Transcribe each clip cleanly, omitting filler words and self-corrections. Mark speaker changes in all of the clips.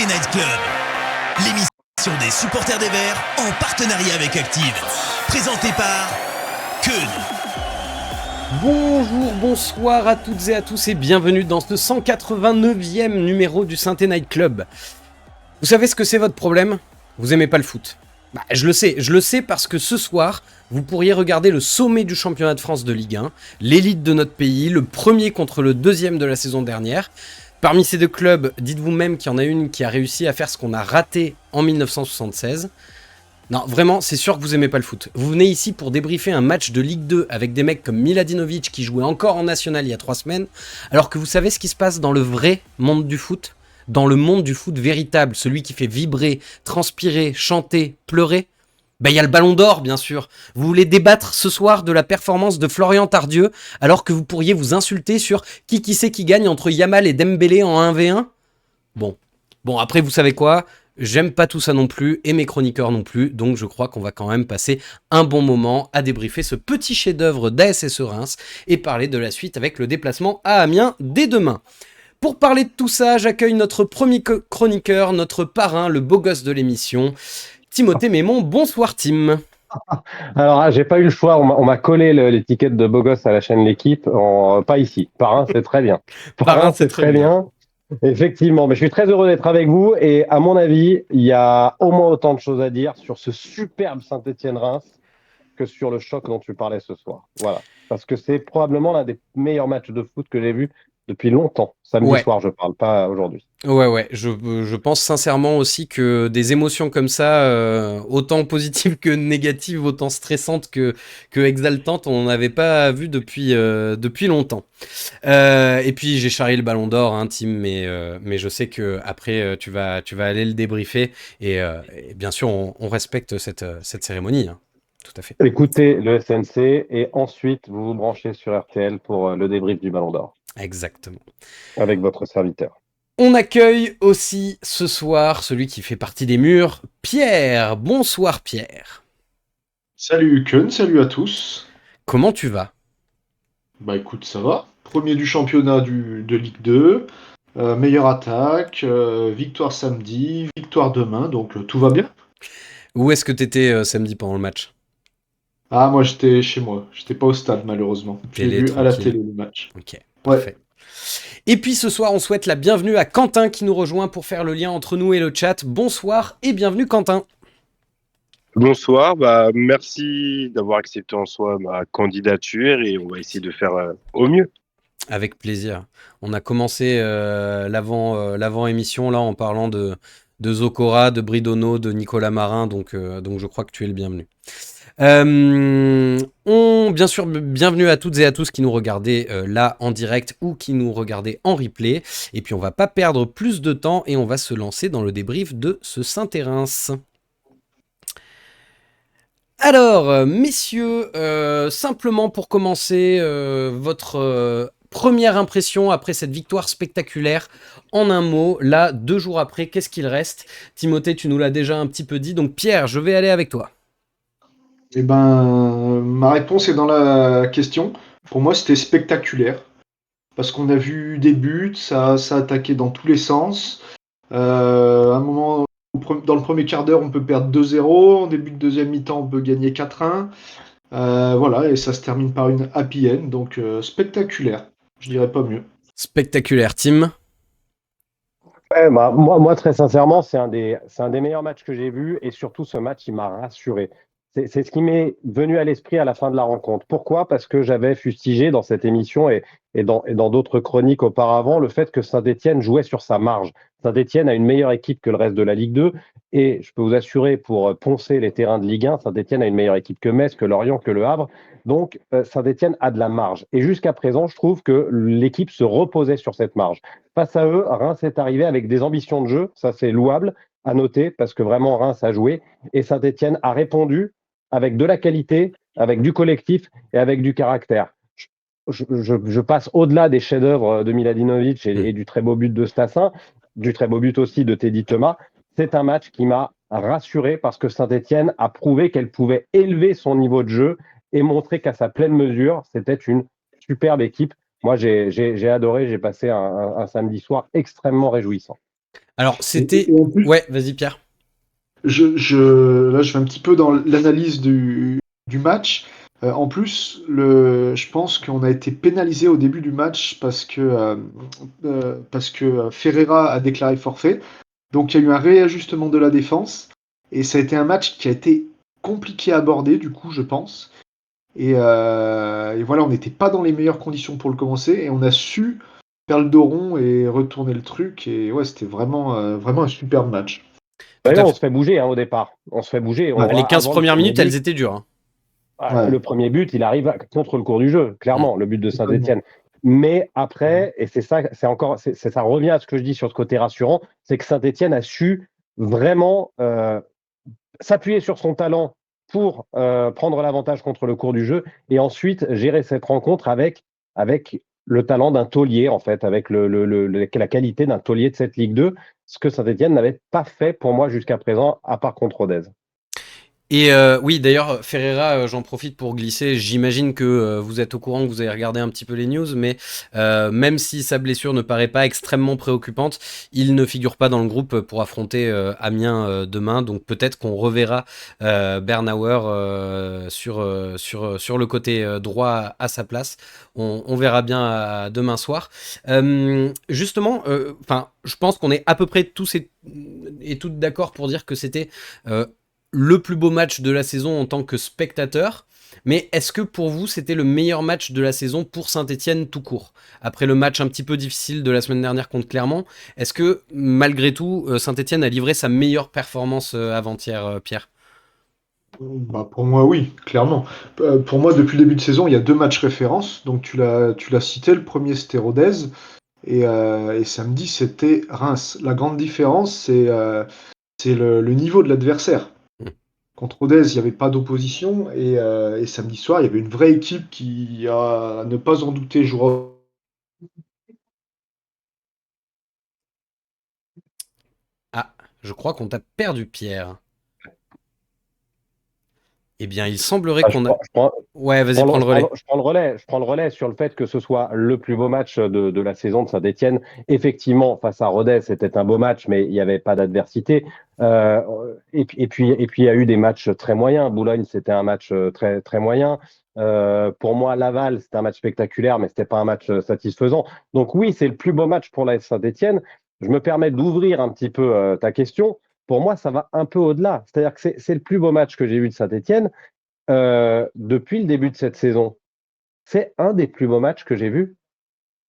Speaker 1: Night Club, l'émission des supporters des Verts en partenariat avec Active. Présentée par Keun.
Speaker 2: Bonjour, bonsoir à toutes et à tous et bienvenue dans ce 189e numéro du Synthé Night Club. Vous savez ce que c'est votre problème ? Vous aimez pas le foot. Je le sais parce que ce soir, vous pourriez regarder le sommet du championnat de France de Ligue 1, l'élite de notre pays, le premier contre le deuxième de la saison dernière. Parmi ces deux clubs, dites-vous même qu'il y en a une qui a réussi à faire ce qu'on a raté en 1976. Non, vraiment, c'est sûr que vous aimez pas le foot. Vous venez ici pour débriefer un match de Ligue 2 avec des mecs comme Miladinovic qui jouait encore en National il y a 3 semaines, alors que vous savez ce qui se passe dans le vrai monde du foot ? Dans le monde du foot véritable, celui qui fait vibrer, transpirer, chanter, pleurer ? Il y a le Ballon d'Or, bien sûr. Vous voulez débattre ce soir de la performance de Florian Tardieu, alors que vous pourriez vous insulter sur qui c'est qui gagne entre Yamal et Dembélé en 1v1 ? Bon, après, vous savez quoi ? J'aime pas tout ça non plus, et mes chroniqueurs non plus, donc je crois qu'on va quand même passer un bon moment à débriefer ce petit chef-d'œuvre d'ASSE Reims et parler de la suite avec le déplacement à Amiens dès demain. Pour parler de tout ça, j'accueille notre premier chroniqueur, notre parrain, le beau gosse de l'émission, Timothée Mémon. Bonsoir Tim.
Speaker 3: Alors, j'ai pas eu le choix, on m'a collé l'étiquette de beau gosse à la chaîne L'équipe, pas ici. Parrain, c'est très bien.
Speaker 2: Parrain, c'est très bien.
Speaker 3: Effectivement, mais je suis très heureux d'être avec vous et à mon avis, il y a au moins autant de choses à dire sur ce superbe Saint-Étienne-Reims que sur le choc dont tu parlais ce soir. Voilà, parce que c'est probablement l'un des meilleurs matchs de foot que j'ai vu depuis longtemps. Samedi soir, je parle, pas aujourd'hui.
Speaker 2: Ouais, je pense sincèrement aussi que des émotions comme ça, autant positives que négatives, autant stressantes que exaltantes, on n'avait pas vu depuis longtemps. Et puis j'ai charrié le Ballon d'Or, hein, Tim, mais je sais que après tu vas aller le débriefer et bien sûr on respecte cette cérémonie, hein. Tout à fait.
Speaker 3: Écoutez le SNC et ensuite vous vous branchez sur RTL pour le débrief du Ballon d'Or.
Speaker 2: Exactement.
Speaker 3: Avec votre serviteur.
Speaker 2: On accueille aussi ce soir celui qui fait partie des murs, Pierre. Bonsoir Pierre.
Speaker 4: Salut Keun, salut à tous.
Speaker 2: Comment tu vas ?
Speaker 4: Écoute, ça va. Premier du championnat de Ligue 2, meilleure attaque, victoire samedi, victoire demain, donc tout va bien.
Speaker 2: Où est-ce que t'étais samedi pendant le match ?
Speaker 4: Ah, moi j'étais chez moi, j'étais pas au stade malheureusement. J'ai
Speaker 2: Télé,
Speaker 4: vu à la
Speaker 2: tranquille.
Speaker 4: télé le match.
Speaker 2: Ok, parfait. Ouais. Et puis ce soir, on souhaite la bienvenue à Quentin qui nous rejoint pour faire le lien entre nous et le chat. Bonsoir et bienvenue Quentin.
Speaker 5: Bonsoir, merci d'avoir accepté en soi ma candidature et on va essayer de faire au mieux.
Speaker 2: Avec plaisir. On a commencé l'avant-émission là en parlant de Zokora, de Bridono, de Nicolas Marin, donc je crois que tu es le bienvenu. Bien sûr, bienvenue à toutes et à tous qui nous regardez là en direct ou qui nous regardez en replay. Et puis on va pas perdre plus de temps et on va se lancer dans le débrief de ce Saint-Reims. Alors, messieurs, simplement pour commencer, votre première impression après cette victoire spectaculaire, en un mot, là, 2 jours après, qu'est-ce qu'il reste ? Timothée, tu nous l'as déjà un petit peu dit, donc Pierre, je vais aller avec toi.
Speaker 4: Ma réponse est dans la question. Pour moi, c'était spectaculaire. Parce qu'on a vu des buts, ça attaquait dans tous les sens. À un moment, dans le premier quart d'heure, on peut perdre 2-0. En début de deuxième mi-temps, on peut gagner 4-1. Voilà, et ça se termine par une happy end. Donc, spectaculaire. Je dirais pas mieux.
Speaker 2: Spectaculaire, Tim.
Speaker 3: Ouais, moi, très sincèrement, c'est un des meilleurs matchs que j'ai vus et surtout ce match, il m'a rassuré. C'est ce qui m'est venu à l'esprit à la fin de la rencontre. Pourquoi ? Parce que j'avais fustigé dans cette émission et dans d'autres chroniques auparavant le fait que Saint-Étienne jouait sur sa marge. Saint-Étienne a une meilleure équipe que le reste de la Ligue 2 et je peux vous assurer, pour poncer les terrains de Ligue 1, Saint-Étienne a une meilleure équipe que Metz, que Lorient, que Le Havre. Donc, Saint-Étienne a de la marge. Et jusqu'à présent, je trouve que l'équipe se reposait sur cette marge. Face à eux, Reims est arrivé avec des ambitions de jeu. Ça, c'est louable à noter parce que vraiment, Reims a joué. Et Saint-Étienne a répondu avec de la qualité, avec du collectif et avec du caractère. Je passe au-delà des chefs-d'œuvre de Miladinovic et du très beau but de Stassin, du très beau but aussi de Teddy Thomas. C'est un match qui m'a rassuré parce que Saint-Étienne a prouvé qu'elle pouvait élever son niveau de jeu et montrer qu'à sa pleine mesure, c'était une superbe équipe. Moi, j'ai adoré, j'ai passé un samedi soir extrêmement réjouissant.
Speaker 2: Alors, c'était...
Speaker 4: Et en plus,
Speaker 2: Ouais, vas-y Pierre.
Speaker 4: là, je vais un petit peu dans l'analyse du match. En plus, je pense qu'on a été pénalisé au début du match parce que Ferreira a déclaré forfait. Donc, il y a eu un réajustement de la défense. Et ça a été un match qui a été compliqué à aborder, du coup, je pense. Et voilà, on n'était pas dans les meilleures conditions pour le commencer. Et on a su faire le dos rond et retourner le truc. Et ouais, c'était vraiment un superbe match.
Speaker 2: Tout à
Speaker 3: D'ailleurs, on
Speaker 2: fait.
Speaker 3: se fait bouger au départ. On se fait bouger.
Speaker 4: Ouais.
Speaker 2: Les 15
Speaker 3: Avant le
Speaker 2: premières
Speaker 3: premier
Speaker 2: minutes, elles
Speaker 3: but,
Speaker 2: étaient dures, hein.
Speaker 4: Ouais.
Speaker 3: le premier but, il arrive contre le cours du jeu, clairement, le but de Saint-Etienne. Mais après, et c'est ça, ça revient à ce que je dis sur ce côté rassurant, c'est que Saint-Etienne a su vraiment s'appuyer sur son talent pour prendre l'avantage contre le cours du jeu et ensuite gérer cette rencontre avec le talent d'un taulier, en fait, avec la qualité d'un taulier de cette Ligue 2, ce que Saint-Etienne n'avait pas fait pour moi jusqu'à présent, à part contre Rodez.
Speaker 2: Et oui, d'ailleurs, Ferreira, j'en profite pour glisser. J'imagine que vous êtes au courant, que vous avez regardé un petit peu les news, mais même si sa blessure ne paraît pas extrêmement préoccupante, il ne figure pas dans le groupe pour affronter Amiens demain. Donc peut-être qu'on reverra Bernauer sur le côté droit à sa place. On verra bien demain soir. Justement, je pense qu'on est à peu près tous et toutes d'accord pour dire que c'était le plus beau match de la saison en tant que spectateur. Mais est-ce que pour vous, c'était le meilleur match de la saison pour Saint-Etienne tout court? Après le match un petit peu difficile de la semaine dernière contre Clermont, est-ce que malgré tout, Saint-Etienne a livré sa meilleure performance avant-hier, Pierre?
Speaker 4: Bah, pour moi, oui, clairement. Pour moi, depuis le début de saison, il y a deux matchs références. Donc, tu l'as cité. Le premier, c'était Rodez. Et samedi, c'était Reims. La grande différence, c'est le niveau de l'adversaire.
Speaker 2: Hmm.
Speaker 4: Contre Rodez, il n'y avait pas d'opposition. Et samedi soir, il y avait une vraie équipe qui, à ne pas en douter, jouera.
Speaker 2: Ah, je crois qu'on t'a perdu, Pierre. Eh bien, il semblerait
Speaker 3: Ah,
Speaker 2: qu'on a... Ouais, vas-y, prends le relais.
Speaker 3: je prends le relais. Je prends le relais sur le fait que ce soit le plus beau match de la saison de Saint-Etienne. Effectivement, face à Rodez, c'était un beau match, mais il n'y avait pas d'adversité. Et puis, il y a eu des matchs très moyens. Boulogne, c'était un match très, très moyen. Pour moi, Laval, c'était un match spectaculaire, mais c'était pas un match satisfaisant. Donc oui, c'est le plus beau match pour la Saint-Etienne. Je me permets d'ouvrir un petit peu ta question. Pour moi, ça va un peu au-delà. C'est-à-dire que c'est le plus beau match que j'ai vu de Saint-Etienne depuis le début de cette saison. C'est un des plus beaux matchs que j'ai vus.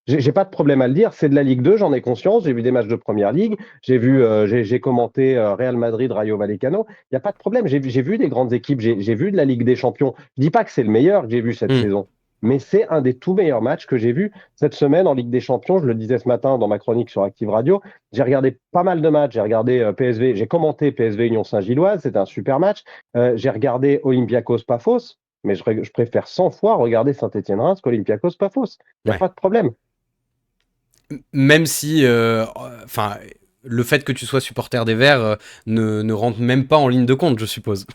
Speaker 3: J'ai pas de problème à le dire. C'est de la Ligue 2, j'en ai conscience. J'ai vu des matchs de Première Ligue. J'ai commenté Real Madrid, Rayo Vallecano. Il n'y a pas de problème. J'ai vu des grandes équipes. J'ai vu de la Ligue des Champions. Je dis pas que c'est le meilleur que j'ai vu cette
Speaker 2: Hmm.
Speaker 3: saison, mais c'est un des tout meilleurs matchs que j'ai vu cette semaine en Ligue des Champions. Je le disais ce matin dans ma chronique sur Active Radio. J'ai regardé pas mal de matchs. J'ai regardé PSV. J'ai commenté PSV Union Saint-Gilloise. C'était un super match. J'ai regardé Olympiakos Paphos. Mais je préfère 100 fois regarder Saint-Étienne-Reims qu'Olympiakos Paphos. Il n'y a
Speaker 2: Ouais.
Speaker 3: pas de problème.
Speaker 2: Même si, le fait que tu sois supporter des Verts ne rentre même pas en ligne de compte, je suppose.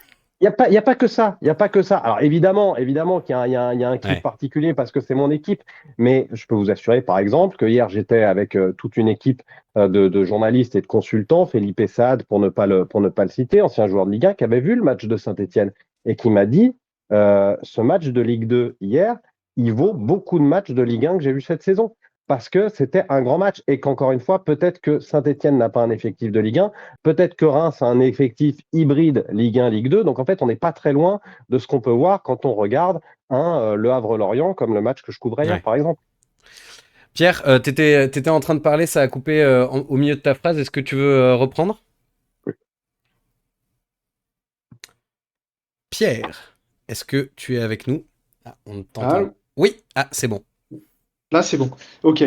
Speaker 3: Il y a pas que ça. Il y a pas que ça. Alors évidemment qu'il y a un kiff
Speaker 2: Ouais.
Speaker 3: particulier parce que c'est mon équipe. Mais je peux vous assurer, par exemple, que hier j'étais avec toute une équipe de journalistes et de consultants, Felipe Saad pour ne pas le citer, ancien joueur de Ligue 1, qui avait vu le match de Saint-Étienne et qui m'a dit ce match de Ligue 2 hier, il vaut beaucoup de matchs de Ligue 1 que j'ai vu cette saison. Parce que c'était un grand match et qu'encore une fois, peut-être que Saint-Étienne n'a pas un effectif de Ligue 1, peut-être que Reims a un effectif hybride Ligue 1, Ligue 2. Donc en fait, on n'est pas très loin de ce qu'on peut voir quand on regarde Le Havre-Lorient, comme le match que je couvrais hier,
Speaker 2: Ouais.
Speaker 3: par exemple.
Speaker 2: Pierre, t'étais en train de parler, ça a coupé au milieu de ta phrase. Est-ce que tu veux reprendre? Pierre, est-ce que tu es avec nous? Ah, on ne
Speaker 4: Ah,
Speaker 2: t'entend. Oui, ah, c'est bon.
Speaker 4: là, c'est bon. Ok.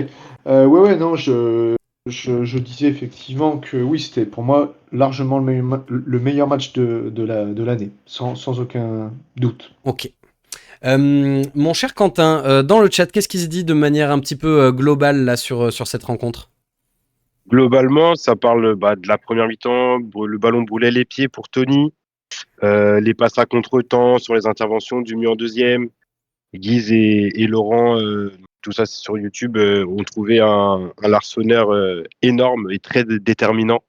Speaker 4: Ouais, non, je disais effectivement que oui, c'était pour moi largement le meilleur match de l'année, sans aucun doute.
Speaker 2: Ok. Mon cher Quentin, dans le chat, qu'est-ce qui se dit de manière un petit peu globale là sur cette rencontre?
Speaker 5: Globalement, ça parle de la première mi-temps. Le ballon brûlait les pieds pour Tony. Les passes à contre-temps sur les interventions du mieux en deuxième. Guise et Laurent tout ça c'est sur YouTube, ont trouvé un Larsonneur énorme et très déterminant.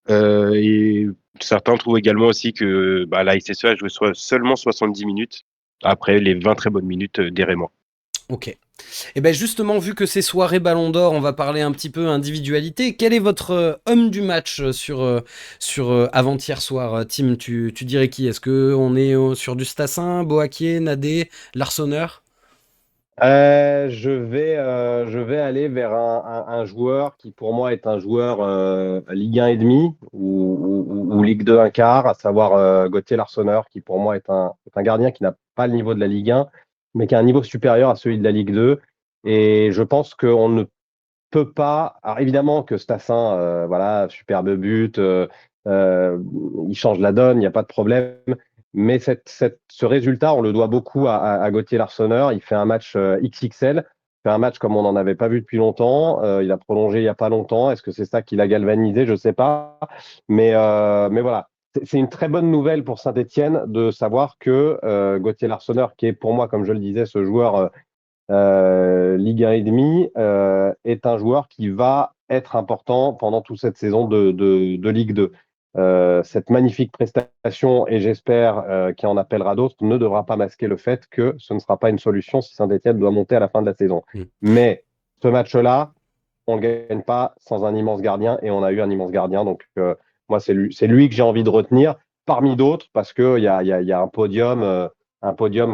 Speaker 5: Et certains trouvent également aussi que la SSE a joué seulement 70 minutes après les 20 très bonnes minutes des Rémois.
Speaker 2: Ok. Et bien justement, vu que c'est soirée Ballon d'Or, on va parler un petit peu individualité. Quel est votre homme du match sur avant-hier soir? Tim, tu dirais qui? Est-ce qu'on est sur du Stassin, Boakier, Nadé, Larsonneur?
Speaker 3: Je vais aller vers un joueur qui pour moi est un joueur Ligue 1 et demi ou Ligue 2 un quart, à savoir Gauthier Larsonneur, qui pour moi est un gardien qui n'a pas le niveau de la Ligue 1, mais qui a un niveau supérieur à celui de la Ligue 2. Et je pense qu'on ne peut pas. Alors évidemment que Stassin, voilà, superbe but, euh, il change la donne, il n'y a pas de problème. Mais ce résultat, on le doit beaucoup à Gauthier Larsonneur. Il fait un match XXL, il fait un match comme on n'en avait pas vu depuis longtemps. Il a prolongé il n'y a pas longtemps. Est-ce que c'est ça qui l'a galvanisé? Je ne sais pas. Mais voilà. C'est une très bonne nouvelle pour Saint-Etienne de savoir que Gauthier Larsonneur, qui est pour moi, comme je le disais, ce joueur Ligue 1 et demi, est un joueur qui va être important pendant toute cette saison de Ligue 2. Cette magnifique prestation, et j'espère qu'il en appellera d'autres, ne devra pas masquer le fait que ce ne sera pas une solution si Saint-Etienne doit monter à la fin de la saison. Mais ce match-là, on ne le gagne pas sans un immense gardien, et on a eu un immense gardien. Donc, moi, c'est lui que j'ai envie de retenir, parmi d'autres, parce qu'il y a un podium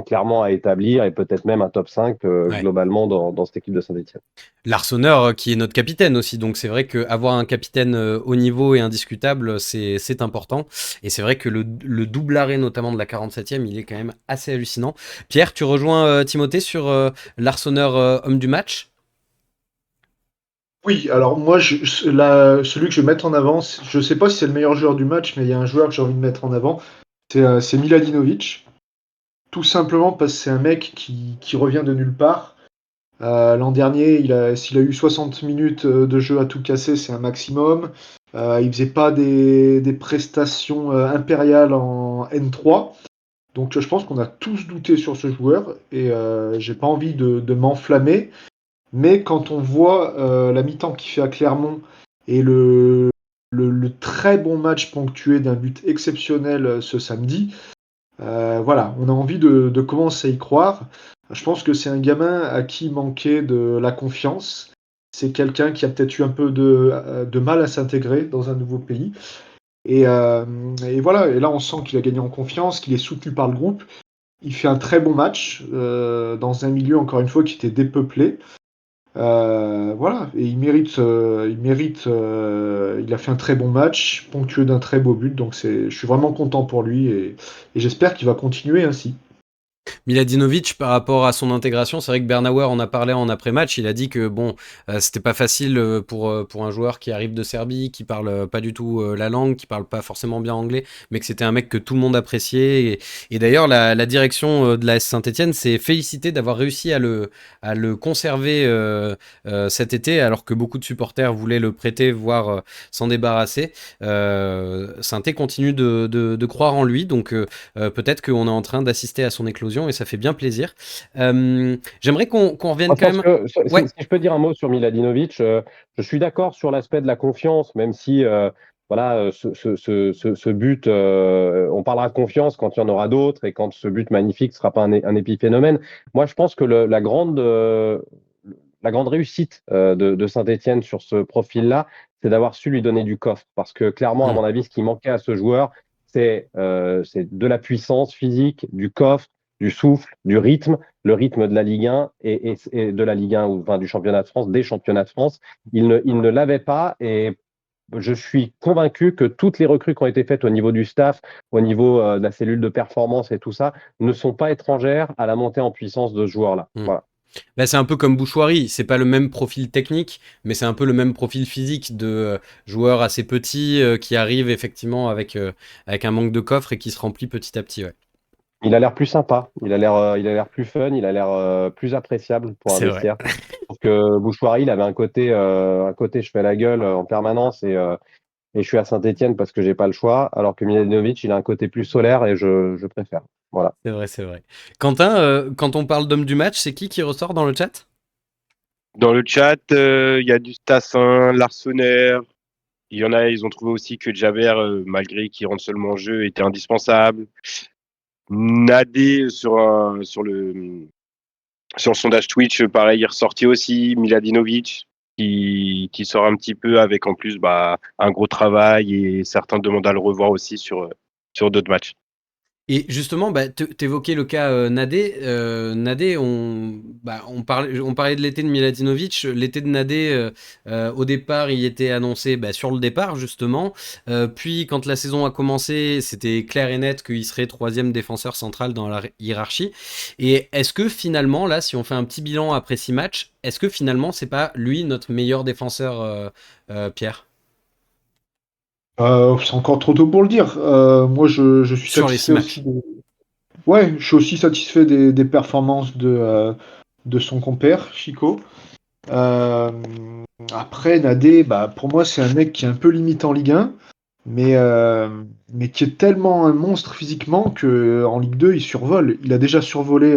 Speaker 3: clairement à établir et peut-être même un top 5
Speaker 2: Ouais.
Speaker 3: globalement dans cette équipe de Saint-Etienne.
Speaker 2: Larsonneur qui est notre capitaine aussi, donc c'est vrai qu'avoir un capitaine haut niveau et indiscutable, c'est important. Et c'est vrai que le double arrêt notamment de la 47e, il est quand même assez hallucinant. Pierre, tu rejoins Timothée sur Larsonneur homme du match?
Speaker 4: Oui, alors moi, celui que je vais mettre en avant, je ne sais pas si c'est le meilleur joueur du match, mais il y a un joueur que j'ai envie de mettre en avant, c'est Miladinovic. Tout simplement parce que c'est un mec qui revient de nulle part. L'an dernier, s'il a eu 60 minutes de jeu à tout casser, c'est un maximum. Il faisait pas des prestations impériales en N3. Donc je pense qu'on a tous douté sur ce joueur et j'ai pas envie de m'enflammer. Mais quand on voit la mi-temps qu'il fait à Clermont et le très bon match ponctué d'un but exceptionnel ce samedi, voilà, on a envie de commencer à y croire. Je pense que c'est un gamin à qui manquait de la confiance. C'est quelqu'un qui a peut-être eu un peu de mal à s'intégrer dans un nouveau pays. Et voilà, et là on sent qu'il a gagné en confiance, qu'il est soutenu par le groupe. Il fait un très bon match dans un milieu, encore une fois, qui était dépeuplé. Voilà, et il a fait un très bon match, ponctué d'un très beau but, donc je suis vraiment content pour lui et j'espère qu'il va continuer ainsi.
Speaker 2: Miladinovic, par rapport à son intégration, c'est vrai que Bernauer en a parlé en après-match. Il a dit que bon, c'était pas facile pour un joueur qui arrive de Serbie, qui parle pas du tout la langue, qui parle pas forcément bien anglais, mais que c'était un mec que tout le monde appréciait. Et d'ailleurs, la direction de la S Saint-Etienne s'est félicitée d'avoir réussi à le conserver cet été, alors que beaucoup de supporters voulaient le prêter, voire s'en débarrasser. Saint-Etienne continue de croire en lui, donc peut-être qu'on est en train d'assister à son éclosion et ça fait bien plaisir. J'aimerais qu'on revienne quand même. Ouais.
Speaker 3: Si je peux dire un mot sur Miladinovic, je suis d'accord sur l'aspect de la confiance, même si voilà, ce but, on parlera de confiance quand il y en aura d'autres et quand ce but magnifique ne sera pas un épiphénomène. Moi, je pense que la grande réussite de Saint-Etienne sur ce profil-là, c'est d'avoir su lui donner du coffre. Parce que clairement, à mon avis, ce qui manquait à ce joueur, c'est de la puissance physique, du coffre, du souffle, du rythme, le rythme de la Ligue 1 et de la Ligue 1 ou enfin, du championnat de France, des championnats de France. Il ne l'avait pas et je suis convaincu que toutes les recrues qui ont été faites au niveau du staff, au niveau de la cellule de performance et tout ça, ne sont pas étrangères à la montée en puissance de ce joueur-là. Voilà.
Speaker 2: Bah, c'est un peu comme Bouchoirie, c'est pas le même profil technique, mais c'est un peu le même profil physique de joueur assez petit qui arrive effectivement avec un manque de coffre et qui se remplit petit à petit. Ouais.
Speaker 3: Il a l'air plus sympa, il a l'air plus fun, il a l'air plus appréciable pour un
Speaker 2: C'est vrai.
Speaker 3: vestiaire. Parce que Bouchoirie, il avait un côté je fais la gueule en permanence et je suis à Saint-Etienne parce que j'ai pas le choix, alors que Miladinovic, il a un côté plus solaire et je préfère. Voilà.
Speaker 2: C'est vrai, c'est vrai. Quentin, quand on parle d'homme du match, c'est qui ressort dans le chat?
Speaker 5: Dans le chat, il y a du Stassin, Larsonnaire. Il y en a, ils ont trouvé aussi que Javer, malgré qu'il rentre seulement en jeu, était indispensable. Nadé sur le sondage Twitch, pareil, il est ressorti aussi. Miladinovic, qui sort un petit peu avec en plus un gros travail et certains demandent à le revoir aussi sur d'autres matchs.
Speaker 2: Et justement, t'évoquais le cas Nadé. Nadé, on parlait de l'été de Miladinovic. L'été de Nadé, au départ, il était annoncé sur le départ, justement. Puis, quand la saison a commencé, c'était clair et net qu'il serait troisième défenseur central dans la hiérarchie. Et est-ce que finalement, là, si on fait un petit bilan après 6 matchs, est-ce que finalement, c'est pas lui notre meilleur défenseur, Pierre?
Speaker 4: C'est encore trop tôt pour le dire. Moi, je suis
Speaker 2: Sur les 6
Speaker 4: satisfait aussi
Speaker 2: matchs.
Speaker 4: Ouais, je suis aussi satisfait des performances de son compère, Chico. Euh, Après, Nadé, pour moi, c'est un mec qui est un peu limite en Ligue 1, mais qui est tellement un monstre physiquement qu'en Ligue 2, il survole. Il a déjà survolé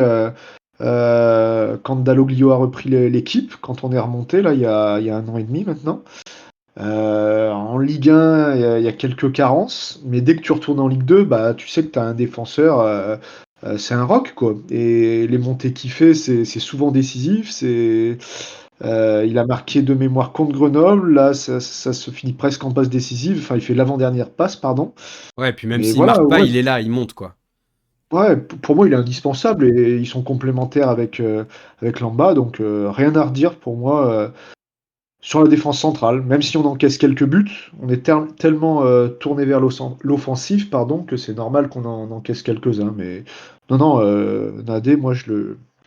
Speaker 4: quand Dalloglio a repris l'équipe, quand on est remonté, là, il y a 1 an et demi maintenant. En Ligue 1, il y a quelques carences, mais dès que tu retournes en Ligue 2, tu sais que tu as un défenseur, c'est un rock, quoi. Et les montées qu'il fait, c'est souvent décisif. Il a marqué de mémoire contre Grenoble, là, ça se finit presque en passe décisive. Enfin, il fait l'avant-dernière passe, pardon.
Speaker 2: Ouais, puis même
Speaker 4: Mais
Speaker 2: s'il
Speaker 4: voilà,
Speaker 2: marque pas,
Speaker 4: ouais,
Speaker 2: il est là, il monte, quoi.
Speaker 4: ouais, pour moi, il est indispensable et ils sont complémentaires avec Lamba, donc rien à redire pour moi. Sur la défense centrale, même si on encaisse quelques buts, on est tellement tourné vers l'offensif, pardon, que c'est normal qu'on en encaisse quelques-uns. Mais non, non, Nadé, moi je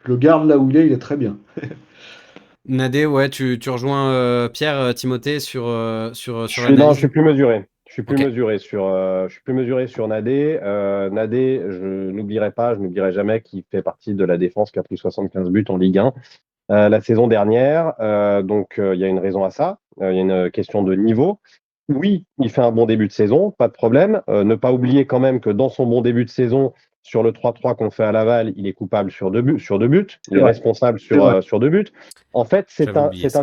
Speaker 4: le garde là où il est très bien.
Speaker 2: Nadé, ouais, tu rejoins Pierre, Timothée sur
Speaker 3: Je
Speaker 2: l'analyse.
Speaker 3: suis plus mesuré. Je suis plus
Speaker 2: Ok.
Speaker 3: mesuré je suis plus mesuré sur Nadé. Nadé, je n'oublierai pas, je n'oublierai jamais qu'il fait partie de la défense qui a pris 75 buts en Ligue 1 la saison dernière. Donc, il y a une raison à ça. Il y a une question de niveau. Oui, il fait un bon début de saison, pas de problème. Ne pas oublier quand même que dans son bon début de saison, sur le 3-3 qu'on fait à Laval, il est coupable sur 2 buts. Il
Speaker 4: C'est
Speaker 3: est
Speaker 4: vrai,
Speaker 3: responsable
Speaker 4: c'est vrai.
Speaker 3: sur 2 buts. En fait,
Speaker 2: J'avais oublié ça.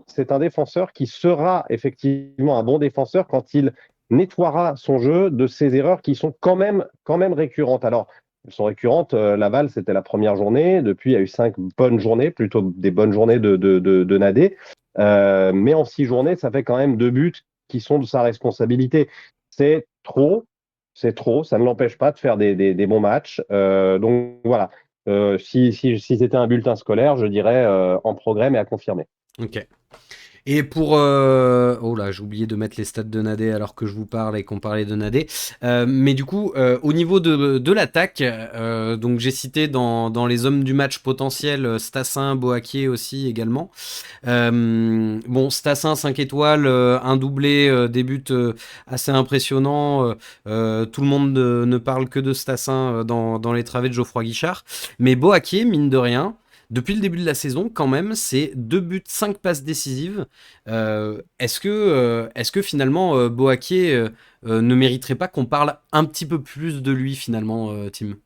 Speaker 3: c'est un défenseur qui sera effectivement un bon défenseur quand il nettoiera son jeu de ces erreurs qui sont quand même récurrentes. Alors, elles sont récurrentes. Laval, c'était la première journée. Depuis, il y a eu 5 bonnes journées, plutôt des bonnes journées de Nadé. Mais en 6 journées, ça fait quand même 2 buts qui sont de sa responsabilité. C'est trop, c'est trop. Ça ne l'empêche pas de faire des bons matchs. Donc voilà. Si c'était un bulletin scolaire, je dirais en progrès, mais à confirmer.
Speaker 2: Ok. Et pour... Oh là, j'ai oublié de mettre les stats de Nadé alors que je vous parle et qu'on parlait de Nadé. Mais du coup, au niveau de l'attaque, donc j'ai cité dans les hommes du match potentiels Stassin, Boakier aussi également. Bon, Stassin 5 étoiles, un doublé, des buts assez impressionnants. Tout le monde ne parle que de Stassin dans les travées de Geoffroy Guichard. Mais Boakier, mine de rien, depuis le début de la saison, quand même, c'est 2 buts, 5 passes décisives. Est-ce que finalement, Boakier ne mériterait pas qu'on parle un petit peu plus de lui finalement, Tim?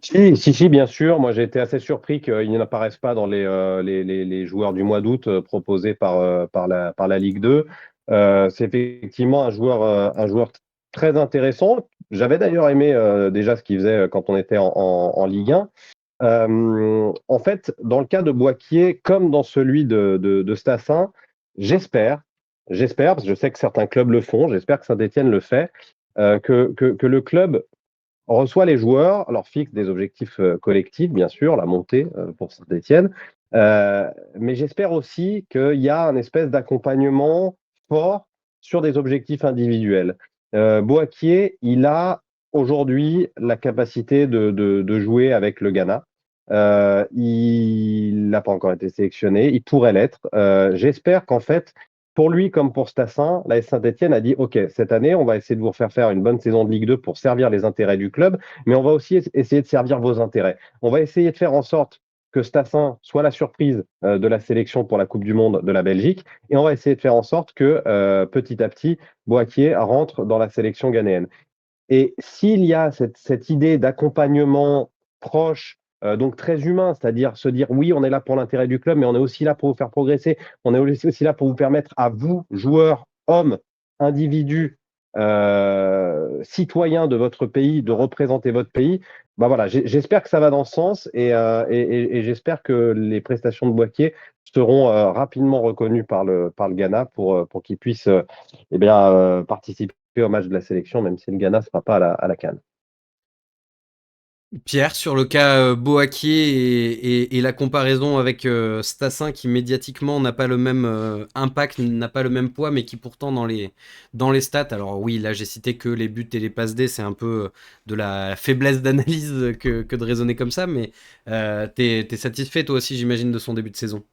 Speaker 3: Si, bien sûr. Moi, j'ai été assez surpris qu'ils n'apparaissent pas dans les joueurs du mois d'août proposés par la Ligue 2. C'est effectivement un joueur très intéressant. J'avais d'ailleurs aimé déjà ce qu'il faisait quand on était en Ligue 1. En fait, dans le cas de Boakier, comme dans celui de Stassin, j'espère, parce que je sais que certains clubs le font, j'espère que Saint-Étienne le fait, que le club reçoit les joueurs, leur fixe des objectifs collectifs, bien sûr, la montée pour Saint-Étienne, mais j'espère aussi qu'il y a un espèce d'accompagnement fort sur des objectifs individuels. Boakier, il a aujourd'hui la capacité de jouer avec le Ghana. Il n'a pas encore été sélectionné, il pourrait l'être. J'espère qu'en fait, pour lui comme pour Stassin, la Saint-Etienne a dit OK, cette année, on va essayer de vous faire une bonne saison de Ligue 2 pour servir les intérêts du club, mais on va aussi essayer de servir vos intérêts. On va essayer de faire en sorte que Stassin soit la surprise de la sélection pour la Coupe du Monde de la Belgique, et on va essayer de faire en sorte que petit à petit, Boakier rentre dans la sélection ghanéenne. Et s'il y a cette idée d'accompagnement proche donc très humain, c'est-à-dire se dire oui, on est là pour l'intérêt du club, mais on est aussi là pour vous faire progresser, on est aussi là pour vous permettre à vous, joueurs, hommes, individus, citoyens de votre pays, de représenter votre pays. Bah voilà, j'espère que ça va dans ce sens et j'espère que les prestations de Boakier seront rapidement reconnues par le Ghana pour qu'il puisse participer au match de la sélection, même si le Ghana ne sera pas à la CAN.
Speaker 2: Pierre, sur le cas Boakier et la comparaison avec Stassin qui médiatiquement n'a pas le même impact, n'a pas le même poids, mais qui pourtant dans les stats, alors oui, là j'ai cité que les buts et les passes D, c'est un peu de la faiblesse d'analyse que de raisonner comme ça, mais t'es satisfait toi aussi, j'imagine, de son début de saison.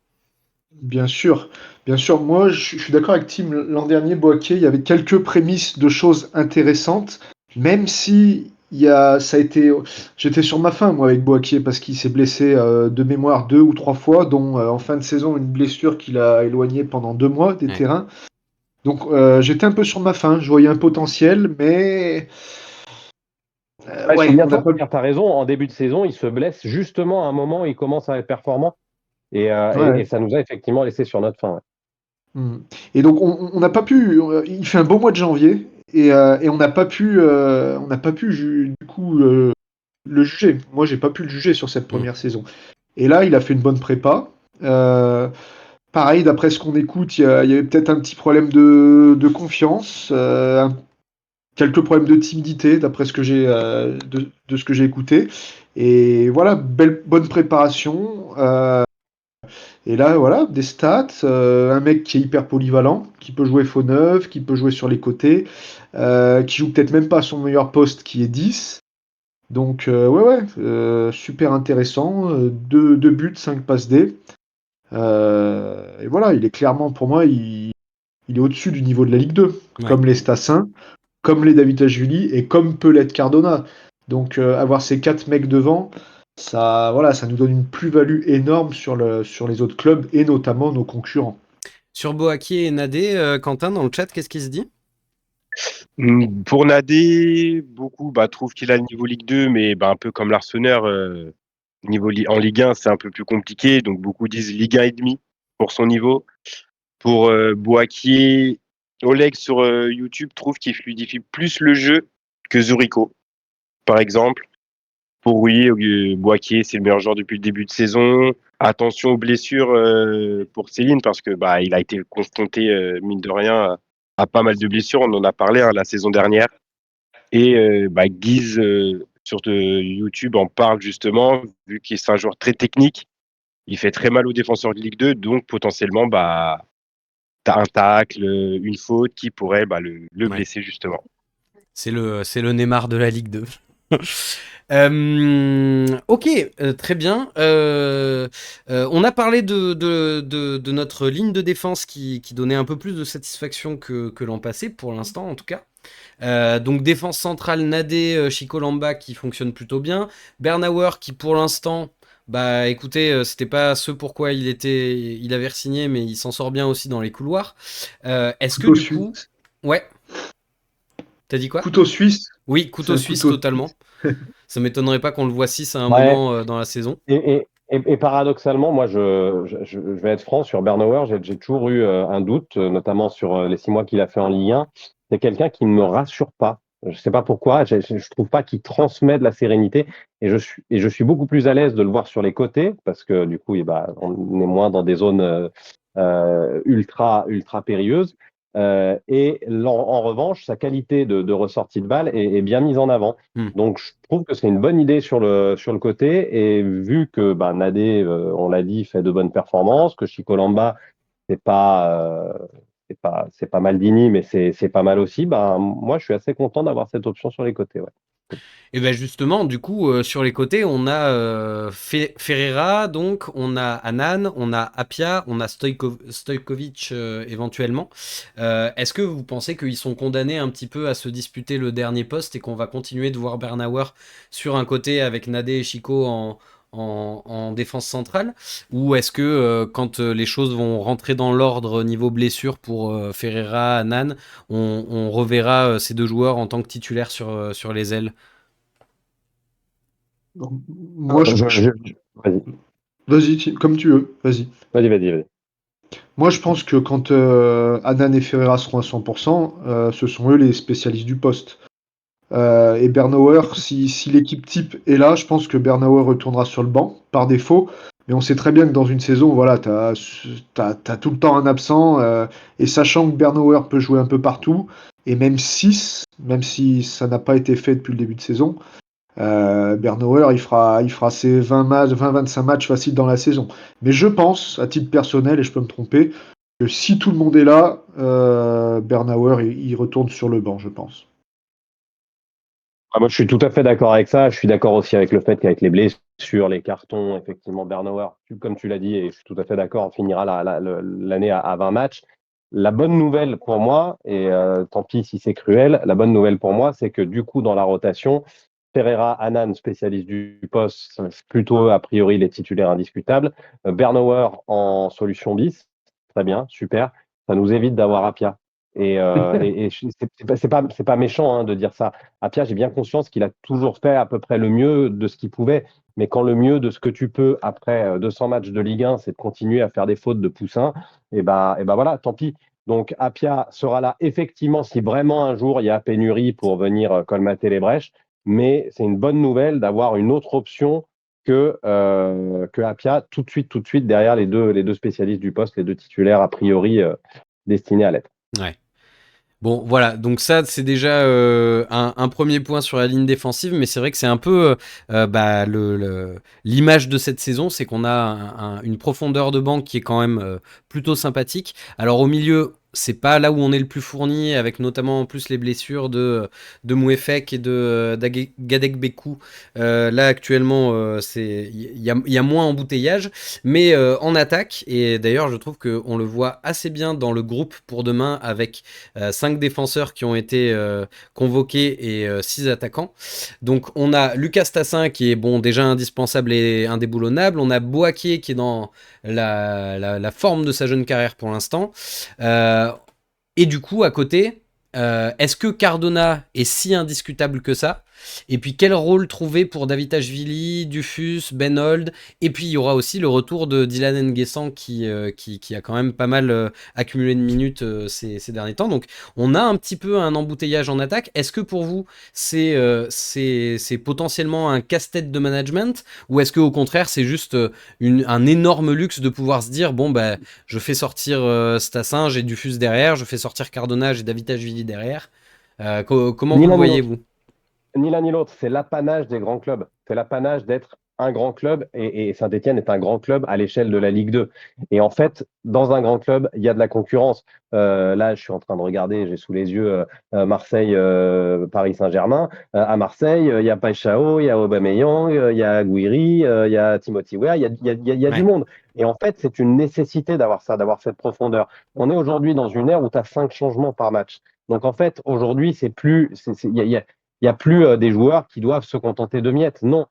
Speaker 4: Bien sûr, bien sûr. Moi, je suis d'accord avec Tim. L'an dernier, Boaké, il y avait quelques prémices de choses intéressantes, même si ça a été. J'étais sur ma faim, moi, avec Boaké, parce qu'il s'est blessé de mémoire 2 ou 3 fois, dont en fin de saison, une blessure qui l'a éloigné pendant 2 mois des
Speaker 2: Ouais.
Speaker 4: terrains. Donc, j'étais un peu sur ma faim. Je voyais un potentiel, mais
Speaker 3: Il faut
Speaker 4: ouais,
Speaker 3: bien
Speaker 4: on n'a pas.
Speaker 3: tu as raison, en début de saison, il se blesse justement à un moment où il commence à être performant. Et
Speaker 4: Ouais.
Speaker 3: ça nous a effectivement laissé sur notre fin. Ouais.
Speaker 4: Mm. Et donc on n'a pas pu. Il fait un beau mois de janvier et on n'a pas pu du coup le juger. Moi, j'ai pas pu le juger sur cette
Speaker 2: Mm.
Speaker 4: première saison. Et là, il a fait une bonne prépa. Pareil, d'après ce qu'on écoute, il y avait peut-être un petit problème de confiance, quelques problèmes de timidité, d'après ce que de ce que j'ai écouté. Et voilà, bonne préparation. Et là, voilà, des stats, un mec qui est hyper polyvalent, qui peut jouer faux neuf, qui peut jouer sur les côtés, qui joue peut-être même pas à son meilleur poste, qui est 10. Donc, super intéressant. Deux buts, 5 passes D. Et voilà, il est clairement, pour moi, il est au-dessus du niveau de la Ligue 2,
Speaker 2: Ouais.
Speaker 4: comme les Stassin, comme les Davitashvili et comme peut l'être Cardona. Donc, avoir ces 4 mecs devant, ça nous donne une plus-value énorme sur les autres clubs et notamment nos concurrents.
Speaker 2: Sur Boakier et Nadé, Quentin, dans le chat, qu'est-ce qu'il se dit?
Speaker 5: Pour Nadé, beaucoup trouvent qu'il a le niveau Ligue 2, mais un peu comme l'Arseneur, en Ligue 1, c'est un peu plus compliqué. Donc beaucoup disent Ligue 1 et demi pour son niveau. Pour Boakier, Oleg sur YouTube trouve qu'il fluidifie plus le jeu que Zurico, par exemple. Pour oui, Boakier, c'est le meilleur joueur depuis le début de saison. Attention aux blessures pour Céline, parce que il a été confronté, mine de rien, à pas mal de blessures. On en a parlé la saison dernière. Et Guise sur YouTube en parle justement, vu qu'il est un joueur très technique. Il fait très mal aux défenseurs de Ligue 2, donc potentiellement, t'as un tacle, une faute qui pourrait le
Speaker 2: Ouais.
Speaker 5: blesser justement.
Speaker 2: C'est le Neymar de la Ligue 2. Ok, très bien. On a parlé de notre ligne de défense qui donnait un peu plus de satisfaction que l'an passé, pour l'instant en tout cas. Donc défense centrale, Nadé, Chico Lamba qui fonctionne plutôt bien. Bernauer qui pour l'instant, bah écoutez, c'était pas ce pourquoi il avait signé, mais il s'en sort bien aussi dans les couloirs. Est-ce que
Speaker 4: Couteau
Speaker 2: du coup,
Speaker 4: suisse.
Speaker 2: ouais, t'as dit quoi?
Speaker 4: Couteau suisse.
Speaker 2: Oui,
Speaker 4: C'est
Speaker 2: couteau
Speaker 4: un
Speaker 2: suisse
Speaker 4: couteau
Speaker 2: totalement. Ça m'étonnerait pas qu'on le voit 6 à un
Speaker 3: Ouais.
Speaker 2: moment dans la saison.
Speaker 3: Et paradoxalement, moi, je vais être franc sur Bernauer. J'ai toujours eu un doute, notamment sur les 6 mois qu'il a fait en Ligue 1. C'est quelqu'un qui ne me rassure pas. Je ne sais pas pourquoi. Je trouve pas qu'il transmet de la sérénité. Et je suis beaucoup plus à l'aise de le voir sur les côtés parce que du coup, on est moins dans des zones ultra périlleuses. En revanche, sa qualité de ressortie de balle est bien mise en avant.
Speaker 2: Hmm.
Speaker 3: Donc, je trouve que c'est une bonne idée sur le côté. Et vu que Nadé, on l'a dit, fait de bonnes performances, que Chico Lamba, c'est pas, c'est pas Maldini, mais c'est pas mal aussi, moi, je suis assez content d'avoir cette option sur les côtés. Ouais.
Speaker 2: Et bien justement, du coup, sur les côtés, on a Ferreira, donc on a Anan, on a Apia, on a Stojkovic éventuellement. Est-ce que vous pensez qu'ils sont condamnés un petit peu à se disputer le dernier poste et qu'on va continuer de voir Bernauer sur un côté avec Nadé et Chico en défense centrale? Ou est-ce que quand les choses vont rentrer dans l'ordre niveau blessure pour Ferreira, Anan, on reverra ces deux joueurs en tant que titulaires sur les ailes?
Speaker 4: Moi,
Speaker 3: Vas-y,
Speaker 4: vas-y, comme tu veux, vas-y.
Speaker 3: vas-y.
Speaker 4: Moi, je pense que quand Anan et Ferreira seront à 100%, ce sont eux les spécialistes du poste. Et Bernauer, si l'équipe type est là, je pense que Bernauer retournera sur le banc par défaut. Mais on sait très bien que dans une saison, voilà, t'as tout le temps un absent. Et sachant que Bernauer peut jouer un peu partout, et même 6, même si ça n'a pas été fait depuis le début de saison, Bernauer, il fera ses 20-25 matchs faciles dans la saison. Mais je pense, à titre personnel, et je peux me tromper, que si tout le monde est là, Bernauer, il retourne sur le banc, je pense.
Speaker 3: Moi, je suis tout à fait d'accord avec ça. Je suis d'accord aussi avec le fait qu'avec les blessures, les cartons, effectivement, Bernauer, comme tu l'as dit, et je suis tout à fait d'accord, on finira l'année à 20 matchs. La bonne nouvelle pour moi, et tant pis si c'est cruel, la bonne nouvelle pour moi, c'est que du coup, dans la rotation, Pereira, Anan, spécialiste du poste, c'est plutôt a priori les titulaires indiscutables. Bernauer en solution bis, très bien, super. Ça nous évite d'avoir Apia. Et c'est pas méchant de dire ça. Apia, j'ai bien conscience qu'il a toujours fait à peu près le mieux de ce qu'il pouvait. Mais quand le mieux de ce que tu peux après 200 matchs de Ligue 1, c'est de continuer à faire des fautes de poussin, et ben voilà, tant pis. Donc Apia sera là effectivement si vraiment un jour il y a pénurie pour venir colmater les brèches. Mais c'est une bonne nouvelle d'avoir une autre option que Apia tout de suite derrière les deux spécialistes du poste, les deux titulaires a priori destinés à l'être.
Speaker 2: Ouais. Bon, voilà, donc ça, c'est déjà un premier point sur la ligne défensive, mais c'est vrai que c'est un peu l'image de cette saison, c'est qu'on a une profondeur de banc qui est quand même plutôt sympathique. Alors au milieu, c'est pas là où on est le plus fourni, avec notamment en plus les blessures de Mouefek et de Gadek Bekou. Là actuellement, il y a moins embouteillage, mais en attaque, et d'ailleurs je trouve qu'on le voit assez bien dans le groupe pour demain avec 5 défenseurs qui ont été convoqués et 6 attaquants. Donc on a Lucas Tassin qui est bon déjà indispensable et indéboulonnable. On a Boaké qui est dans la forme de sa jeune carrière pour l'instant. Et du coup, à côté, est-ce que Cardona est si indiscutable que ça? Et puis, quel rôle trouver pour Davitashvili, Dufus, Ben Holt? Et puis, il y aura aussi le retour de Dylan Nguessan qui a quand même pas mal accumulé de minutes ces derniers temps. Donc, on a un petit peu un embouteillage en attaque. Est-ce que pour vous, c'est potentiellement un casse-tête de management? Ou est-ce qu'au contraire, c'est juste un énorme luxe de pouvoir se dire, bon, bah, je fais sortir Stassin, j'ai Dufus derrière, je fais sortir Cardona, j'ai Davitashvili derrière. Comment
Speaker 3: Ni
Speaker 2: vous le
Speaker 3: l'un ni
Speaker 2: voyez,
Speaker 3: l'autre.
Speaker 2: vous?
Speaker 3: Ni l'un ni l'autre, c'est l'apanage des grands clubs. C'est l'apanage d'être un grand club et Saint-Etienne est un grand club à l'échelle de la Ligue 2. Et en fait, dans un grand club, il y a de la concurrence. Là, je suis en train de regarder, j'ai sous les yeux Marseille, Paris Saint-Germain. À Marseille, il y a Paixão, il y a Aubameyang, il y a Guiri, il y a Timothy Weah, il y a du
Speaker 2: Ouais.
Speaker 3: monde. Et en fait, c'est une nécessité d'avoir ça, d'avoir cette profondeur. On est aujourd'hui dans une ère où tu as 5 changements par match. Donc en fait, aujourd'hui, c'est plus, il n'y a plus des joueurs qui doivent se contenter de miettes. Non.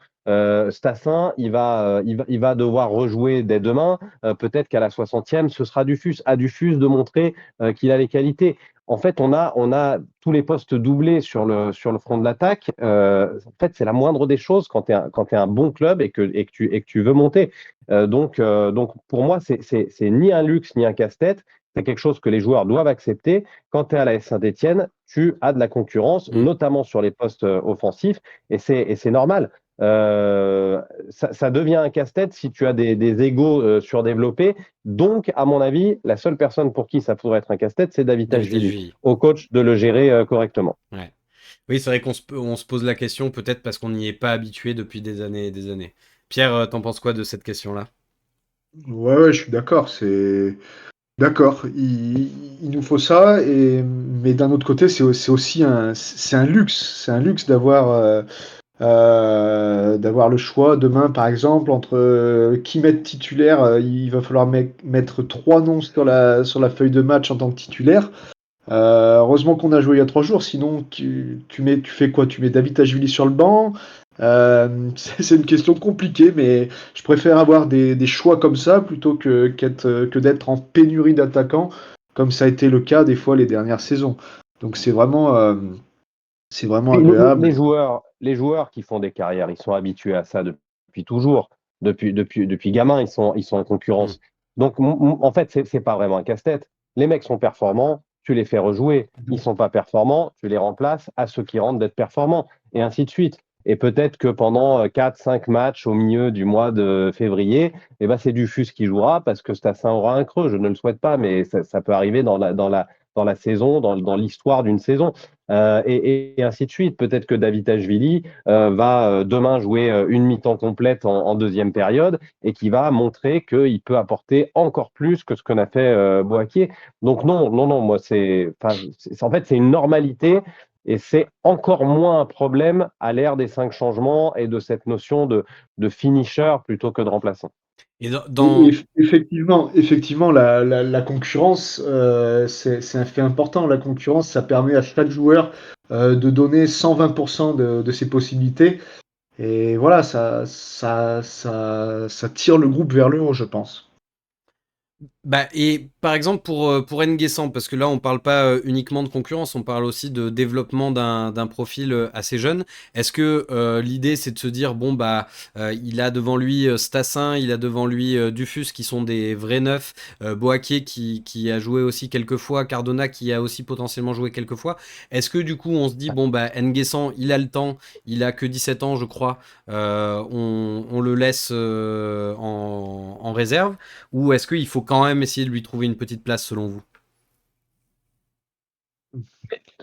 Speaker 3: Stassin, il va devoir rejouer dès demain. Peut-être qu'à la 60e, ce sera Dufus. À Dufus de montrer qu'il a les qualités. En fait, on a tous les postes doublés sur le front de l'attaque. En fait, c'est la moindre des choses quand tu es un bon club et que tu veux monter. Donc, pour moi, c'est ni un luxe ni un casse-tête. C'est quelque chose que les joueurs doivent accepter. Quand tu es à la Saint-Etienne, tu as de la concurrence, notamment sur les postes offensifs, et c'est normal. Ça devient un casse-tête si tu as des égos surdéveloppés. Donc, à mon avis, la seule personne pour qui ça pourrait être un casse-tête, c'est Davitashvili,
Speaker 2: Davitashvili.
Speaker 3: au coach de le gérer correctement.
Speaker 2: Ouais. Oui, c'est vrai on se pose la question peut-être parce qu'on n'y est pas habitué depuis des années et des années. Pierre, t'en penses quoi de cette question-là?
Speaker 4: Ouais, je suis d'accord. D'accord. Il nous faut ça, mais d'un autre côté, c'est aussi c'est un luxe. C'est un luxe d'avoir le choix demain, par exemple, entre qui mettre titulaire. Il va falloir mettre 3 noms sur la feuille de match en tant que titulaire. Heureusement qu'on a joué il y a 3 jours, sinon tu fais quoi? Tu mets Davitashvili sur le banc? C'est une question compliquée, mais je préfère avoir des choix comme ça plutôt que d'être en pénurie d'attaquants, comme ça a été le cas des fois les dernières saisons. Donc c'est vraiment
Speaker 3: Puis
Speaker 4: agréable.
Speaker 3: les joueurs qui font des carrières, ils sont habitués à ça depuis toujours. Depuis gamin, ils sont en concurrence. Donc, en fait, c'est pas vraiment un casse-tête. Les mecs sont performants, tu les fais rejouer. Ils sont pas performants, tu les remplaces à ceux qui rentrent d'être performants, et ainsi de suite. Et peut-être que pendant 4-5 matchs au milieu du mois de février, eh ben, c'est Dufus qui jouera parce que Stassin aura un creux. Je ne le souhaite pas, mais ça peut arriver dans la saison, dans l'histoire d'une saison. Et ainsi de suite. Peut-être que Davitashvili va demain jouer une mi-temps complète en deuxième période et qui va montrer qu'il peut apporter encore plus que ce qu'on a fait Boakier. Donc non, moi en fait c'est une normalité et c'est encore moins un problème à l'ère des 5 changements et de cette notion de finisher plutôt que de remplaçant.
Speaker 2: Et
Speaker 4: Effectivement, la concurrence, c'est un fait important. La concurrence, ça permet à chaque joueur de donner 120% de ses possibilités. Et voilà, ça tire le groupe vers le haut, je pense.
Speaker 2: Bah, et par exemple pour N'Guessan, parce que là on parle pas uniquement de concurrence, on parle aussi de développement d'un profil assez jeune. Est-ce que l'idée c'est de se dire bon bah il a devant lui Stassin, il a devant lui Dufus qui sont des vrais neufs, Boakier qui a joué aussi quelques fois, Cardona qui a aussi potentiellement joué quelques fois. Est-ce que du coup on se dit bon bah N'Guessan il a le temps, il a que 17 ans je crois, on le laisse en réserve, ou est-ce qu'il faut quand même essayer de lui trouver une petite place selon vous?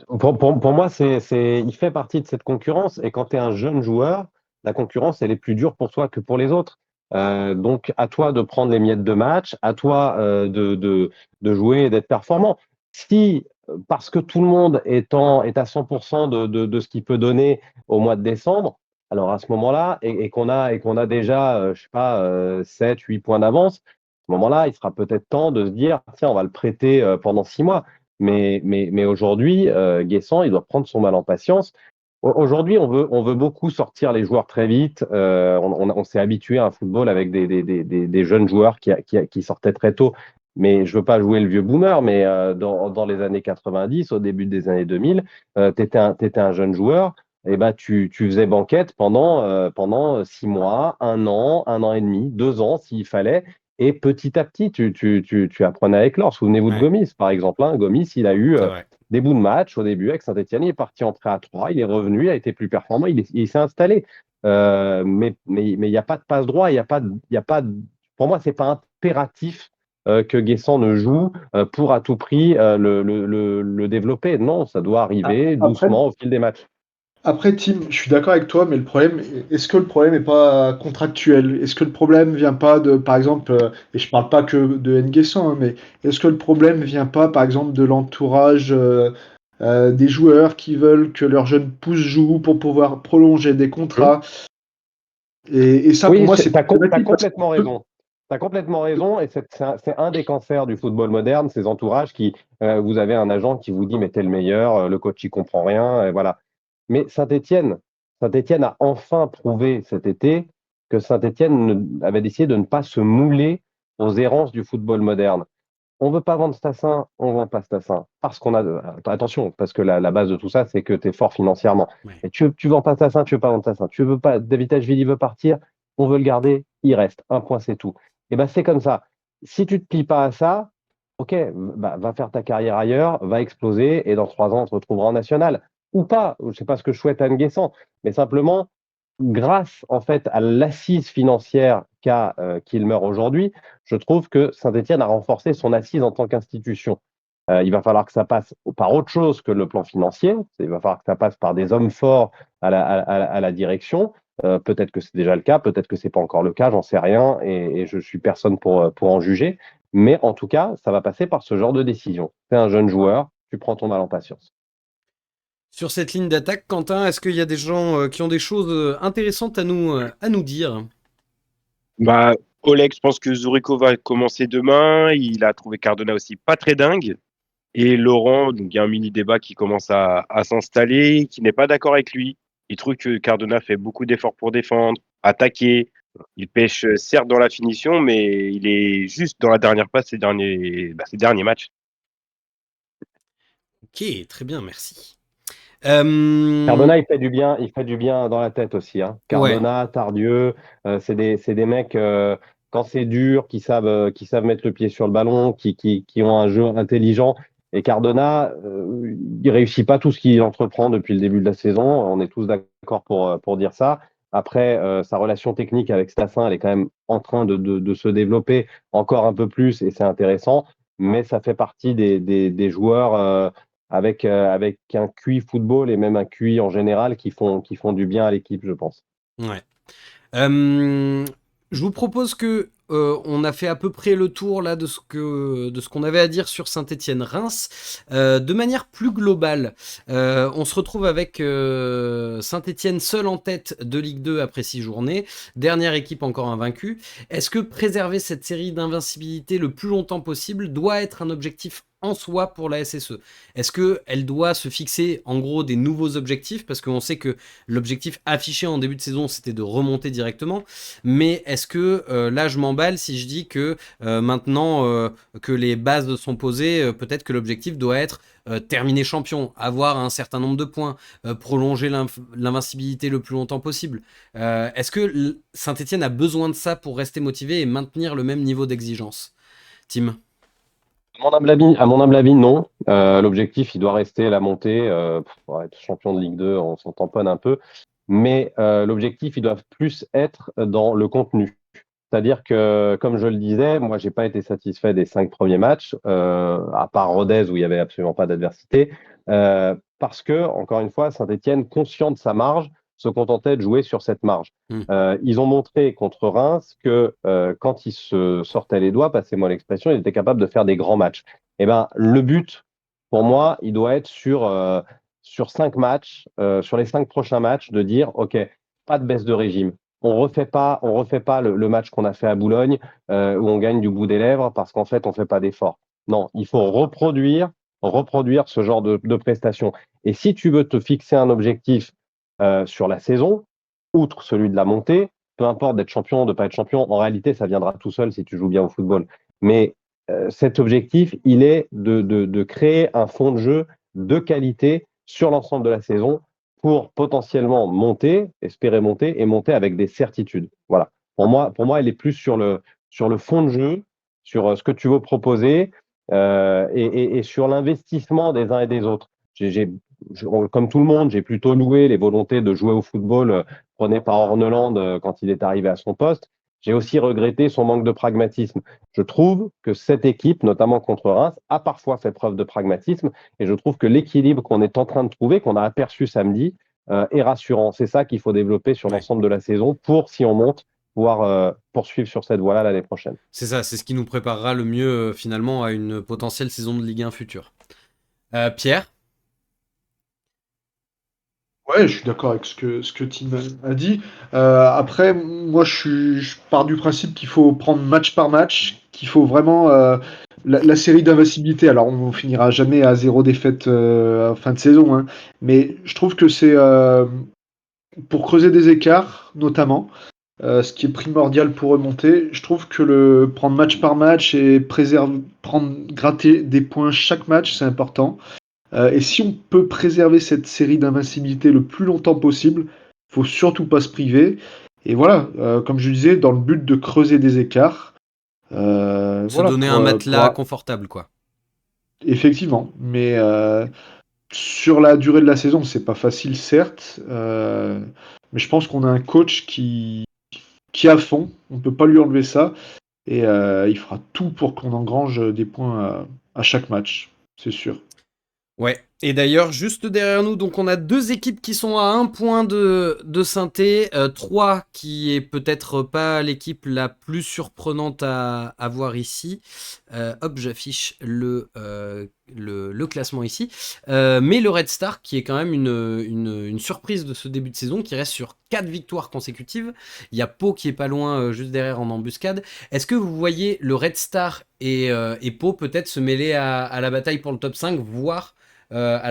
Speaker 3: Pour moi, il fait partie de cette concurrence. Et quand tu es un jeune joueur, la concurrence, elle est plus dure pour toi que pour les autres. Donc, à toi de prendre les miettes de match, à toi de jouer et d'être performant. Si, parce que tout le monde est à 100% de ce qu'il peut donner au mois de décembre, alors à ce moment-là, et qu'on a déjà, je sais pas, 7, 8 points d'avance, à ce moment-là, il sera peut-être temps de se dire, tiens, on va le prêter pendant 6 mois. Mais aujourd'hui, Guessant, il doit prendre son mal en patience. Aujourd'hui, on veut beaucoup sortir les joueurs très vite. On s'est habitué à un football avec des jeunes joueurs qui sortaient très tôt. Mais je veux pas jouer le vieux boomer, mais dans les années 90, au début des années 2000, tu étais un jeune joueur, et ben tu faisais banquette pendant 6 mois, un an et demi, 2 ans s'il fallait. Et petit à petit, tu apprenais à éclore. Souvenez-vous de
Speaker 2: Ouais,
Speaker 3: Gomis, par exemple. Hein. Gomis, il a eu
Speaker 2: c'est vrai.
Speaker 3: des bouts de match au début avec Saint-Etienne. Il est parti en prêt à 3, il est revenu, il a été plus performant, il s'est installé. Mais il n'y a pas de passe droit, pour moi, c'est pas impératif que Guessant ne joue pour à tout prix le développer. Non, ça doit arriver
Speaker 4: Après,
Speaker 3: doucement au fil des matchs.
Speaker 4: Après, Tim, je suis d'accord avec toi, mais est-ce que le problème n'est pas contractuel? Est-ce que le problème vient pas de, par exemple, et je parle pas que de N'Guessan, hein, mais est-ce que le problème vient pas, par exemple, de l'entourage des joueurs qui veulent que leurs jeunes pousses jouent pour pouvoir prolonger des
Speaker 3: Hum.
Speaker 4: contrats? Et ça, pour
Speaker 3: Oui,
Speaker 4: moi,
Speaker 3: tu
Speaker 4: c'est
Speaker 3: as
Speaker 4: problématique parce
Speaker 3: complètement
Speaker 4: que
Speaker 3: raison. Tu as complètement raison, et c'est un des cancers du football moderne, ces entourages vous avez un agent qui vous dit, mais t'es le meilleur, le coach il comprend rien, et voilà. Mais Saint-Étienne a enfin prouvé cet été que Saint-Étienne avait décidé de ne pas se mouler aux errances du football moderne. On ne veut pas vendre Stassin, on ne vend pas Stassin. Parce qu'on a. Attention, parce que la base de tout ça, c'est que tu es fort financièrement.
Speaker 2: Ouais.
Speaker 3: Et tu vends pas Stassin, tu veux pas vendre Stassin. Tu veux pas. Davitashvili veut partir, on veut le garder, il reste. Un point, c'est tout. Et ben c'est comme ça. Si tu ne te plies pas à ça, ok, bah, va faire ta carrière ailleurs, va exploser, et dans 3 ans, on te retrouvera en national. Ou pas. Je ne sais pas ce que je souhaite à Nguessan, mais simplement, grâce en fait à l'assise financière qu'a Kilmer aujourd'hui, je trouve que Saint-Etienne a renforcé son assise en tant qu'institution. Il va falloir que ça passe par autre chose que le plan financier. Il va falloir que ça passe par des hommes forts à la direction. Peut-être que c'est déjà le cas, peut-être que c'est pas encore le cas, j'en sais rien et je suis personne pour en juger. Mais en tout cas, ça va passer par ce genre de décision. Tu es un jeune joueur, tu prends ton mal en patience.
Speaker 2: Sur cette ligne d'attaque, Quentin, est-ce qu'il y a des gens qui ont des choses intéressantes à nous dire?
Speaker 5: Bah, Oleg, je pense que Zurico va commencer demain. Il a trouvé Cardona aussi pas très dingue. Et Laurent, donc il y a un mini débat qui commence à s'installer, qui n'est pas d'accord avec lui. Il trouve que Cardona fait beaucoup d'efforts pour défendre, attaquer. Il pêche certes dans la finition, mais il est juste dans la dernière passe ces derniers matchs.
Speaker 2: Ok, très bien, merci. Euh,
Speaker 3: Cardona, il fait du bien dans la tête aussi, hein.
Speaker 2: ouais,
Speaker 3: Cardona, Tardieu, c'est des mecs, quand c'est dur, qui savent mettre le pied sur le ballon, qui ont un jeu intelligent. Et Cardona, il réussit pas tout ce qu'il entreprend depuis le début de la saison. On est tous d'accord pour dire ça. Après, sa relation technique avec Staffin, elle est quand même en train de se développer encore un peu plus et c'est intéressant. Mais ça fait partie des joueurs. Avec un QI football et même un QI en général qui font du bien à l'équipe, je pense.
Speaker 2: ouais. Euh, je vous propose que on a fait à peu près le tour là de ce qu'on avait à dire sur Saint-Étienne-Reims. De manière plus globale, on se retrouve avec Saint-Étienne seul en tête de Ligue 2 après 6 journées, dernière équipe encore invaincue. Est-ce que préserver cette série d'invincibilité le plus longtemps possible doit être un objectif en soi pour la SSE? Est-ce qu'elle doit se fixer en gros des nouveaux objectifs? Parce qu'on sait que l'objectif affiché en début de saison, c'était de remonter directement. Mais est-ce que là, je m'emballe si je dis que maintenant que les bases sont posées, peut-être que l'objectif doit être terminer champion, avoir un certain nombre de points, prolonger l'invincibilité le plus longtemps possible. Est-ce que Saint-Etienne a besoin de ça pour rester motivé et maintenir le même niveau d'exigence? Tim?
Speaker 3: À mon humble avis, non. L'objectif, il doit rester la montée. Pour être champion de Ligue 2, on s'en tamponne un peu. Mais l'objectif, il doit plus être dans le contenu. C'est-à-dire que, comme je le disais, moi, j'ai pas été satisfait des 5 premiers matchs, à part Rodez où il y avait absolument pas d'adversité, parce que, encore une fois, Saint-Étienne, conscient de sa marge, se contentait de jouer sur cette marge.
Speaker 2: Hmm.
Speaker 3: Ils ont montré contre Reims que quand ils se sortaient les doigts, passez-moi l'expression, ils étaient capables de faire des grands matchs. Eh ben, le but, pour moi, il doit être sur 5 matchs, sur les 5 prochains matchs, de dire, OK, pas de baisse de régime. On refait pas le match qu'on a fait à Boulogne où on gagne du bout des lèvres parce qu'en fait, on fait pas d'effort. Non, il faut reproduire ce genre de prestations. Et si tu veux te fixer un objectif sur la saison, outre celui de la montée, peu importe d'être champion, de pas être champion, en réalité, ça viendra tout seul si tu joues bien au football. Mais cet objectif, il est de créer un fond de jeu de qualité sur l'ensemble de la saison pour potentiellement monter, espérer monter et monter avec des certitudes. Voilà. Pour moi, elle est plus sur le fond de jeu, sur ce que tu veux proposer et sur l'investissement des uns et des autres. Comme tout le monde, j'ai plutôt loué les volontés de jouer au football prônées par Orneland quand il est arrivé à son poste. J'ai aussi regretté son manque de pragmatisme. Je trouve que cette équipe, notamment contre Reims, a parfois fait preuve de pragmatisme et je trouve que l'équilibre qu'on est en train de trouver, qu'on a aperçu samedi, est rassurant. C'est ça qu'il faut développer sur
Speaker 2: Ouais.
Speaker 3: l'ensemble de la saison pour, si on monte, pouvoir poursuivre sur cette voie-là l'année prochaine.
Speaker 2: C'est ça, c'est ce qui nous préparera le mieux finalement à une potentielle saison de Ligue 1 future. Pierre?
Speaker 4: Ouais, je suis d'accord avec ce que Tim a dit. Après, moi, je pars du principe qu'il faut prendre match par match, qu'il faut vraiment la série d'invincibilité. Alors, on finira jamais à 0 défaite en fin de saison, hein, mais je trouve que c'est pour creuser des écarts, notamment, ce qui est primordial pour remonter. Je trouve que le prendre match par match et gratter des points chaque match, c'est important. Et si on peut préserver cette série d'invincibilité le plus longtemps possible, faut surtout pas se priver. Et voilà, comme je disais, dans le but de creuser des écarts.
Speaker 2: Se
Speaker 4: Voilà,
Speaker 2: donner un matelas confortable, quoi.
Speaker 4: effectivement. Mais sur la durée de la saison, c'est pas facile, certes. Mais je pense qu'on a un coach qui est à fond. On peut pas lui enlever ça. Et il fera tout pour qu'on engrange des points à chaque match, c'est sûr.
Speaker 2: Ouais. Et d'ailleurs, juste derrière nous, donc on a deux équipes qui sont à un point de Saint-Étienne, trois qui est peut-être pas l'équipe la plus surprenante à voir ici. Hop, j'affiche le classement ici. Mais le Red Star, qui est quand même une surprise de ce début de saison, qui reste sur 4 victoires consécutives. Il y a Pau qui est pas loin, juste derrière en embuscade. Est-ce que vous voyez le Red Star et Pau peut-être se mêler à la bataille pour le top 5, voire à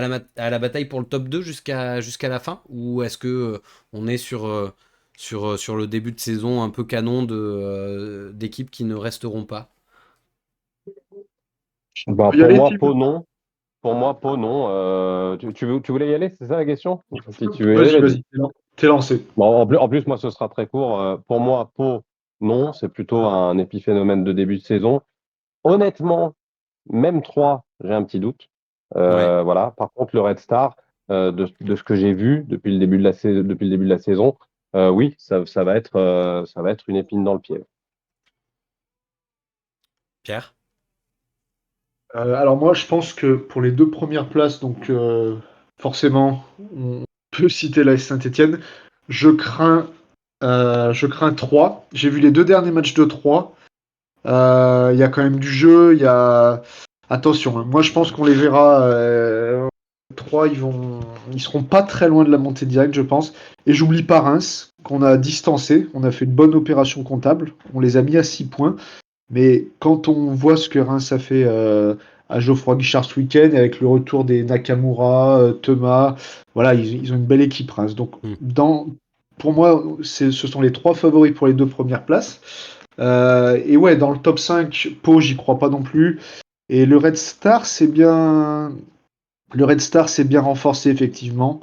Speaker 2: la bataille pour le top 2 jusqu'à la fin? Ou est-ce que on est sur le début de saison un peu canon d'équipes qui ne resteront pas?
Speaker 3: Ben,
Speaker 4: Faut y
Speaker 3: pour
Speaker 4: aller,
Speaker 3: moi,
Speaker 4: Tim.
Speaker 3: Pau, non. pour moi, Pau, non. Tu voulais y aller, c'est ça la question? Si tu veux y
Speaker 4: Vas-y,
Speaker 3: aller,
Speaker 4: vas-y, t'es lancé.
Speaker 3: Bon, en plus, moi, ce sera très court. Pour moi, Pau, non. C'est plutôt un épiphénomène de début de saison. Honnêtement, même 3, j'ai un petit doute.
Speaker 2: Ouais.
Speaker 3: Voilà. Par contre, le Red Star, de ce que j'ai vu depuis le début de la saison, oui, ça va être une épine dans le pied.
Speaker 2: Pierre?
Speaker 4: Alors moi, je pense que pour les 2 premières places, donc forcément, on peut citer l'AS Saint-Étienne. Je crains 3. J'ai vu les 2 derniers matchs de 3. Il y a quand même du jeu. Il y a attention, hein. Moi, je pense qu'on les verra. 3, ils seront pas très loin de la montée directe, je pense. Et j'oublie pas Reims, qu'on a distancé. On a fait une bonne opération comptable. On les a mis à 6 points. Mais quand on voit ce que Reims a fait à Geoffroy Guichard ce week-end, avec le retour des Nakamura, Thomas, voilà, ils ont une belle équipe, Reims. Donc,
Speaker 2: Mm.
Speaker 4: pour moi, ce sont les 3 favoris pour les 2 premières places. Et ouais, dans le top 5, Pau, j'y crois pas non plus. Et le Red Star, c'est bien renforcé, effectivement.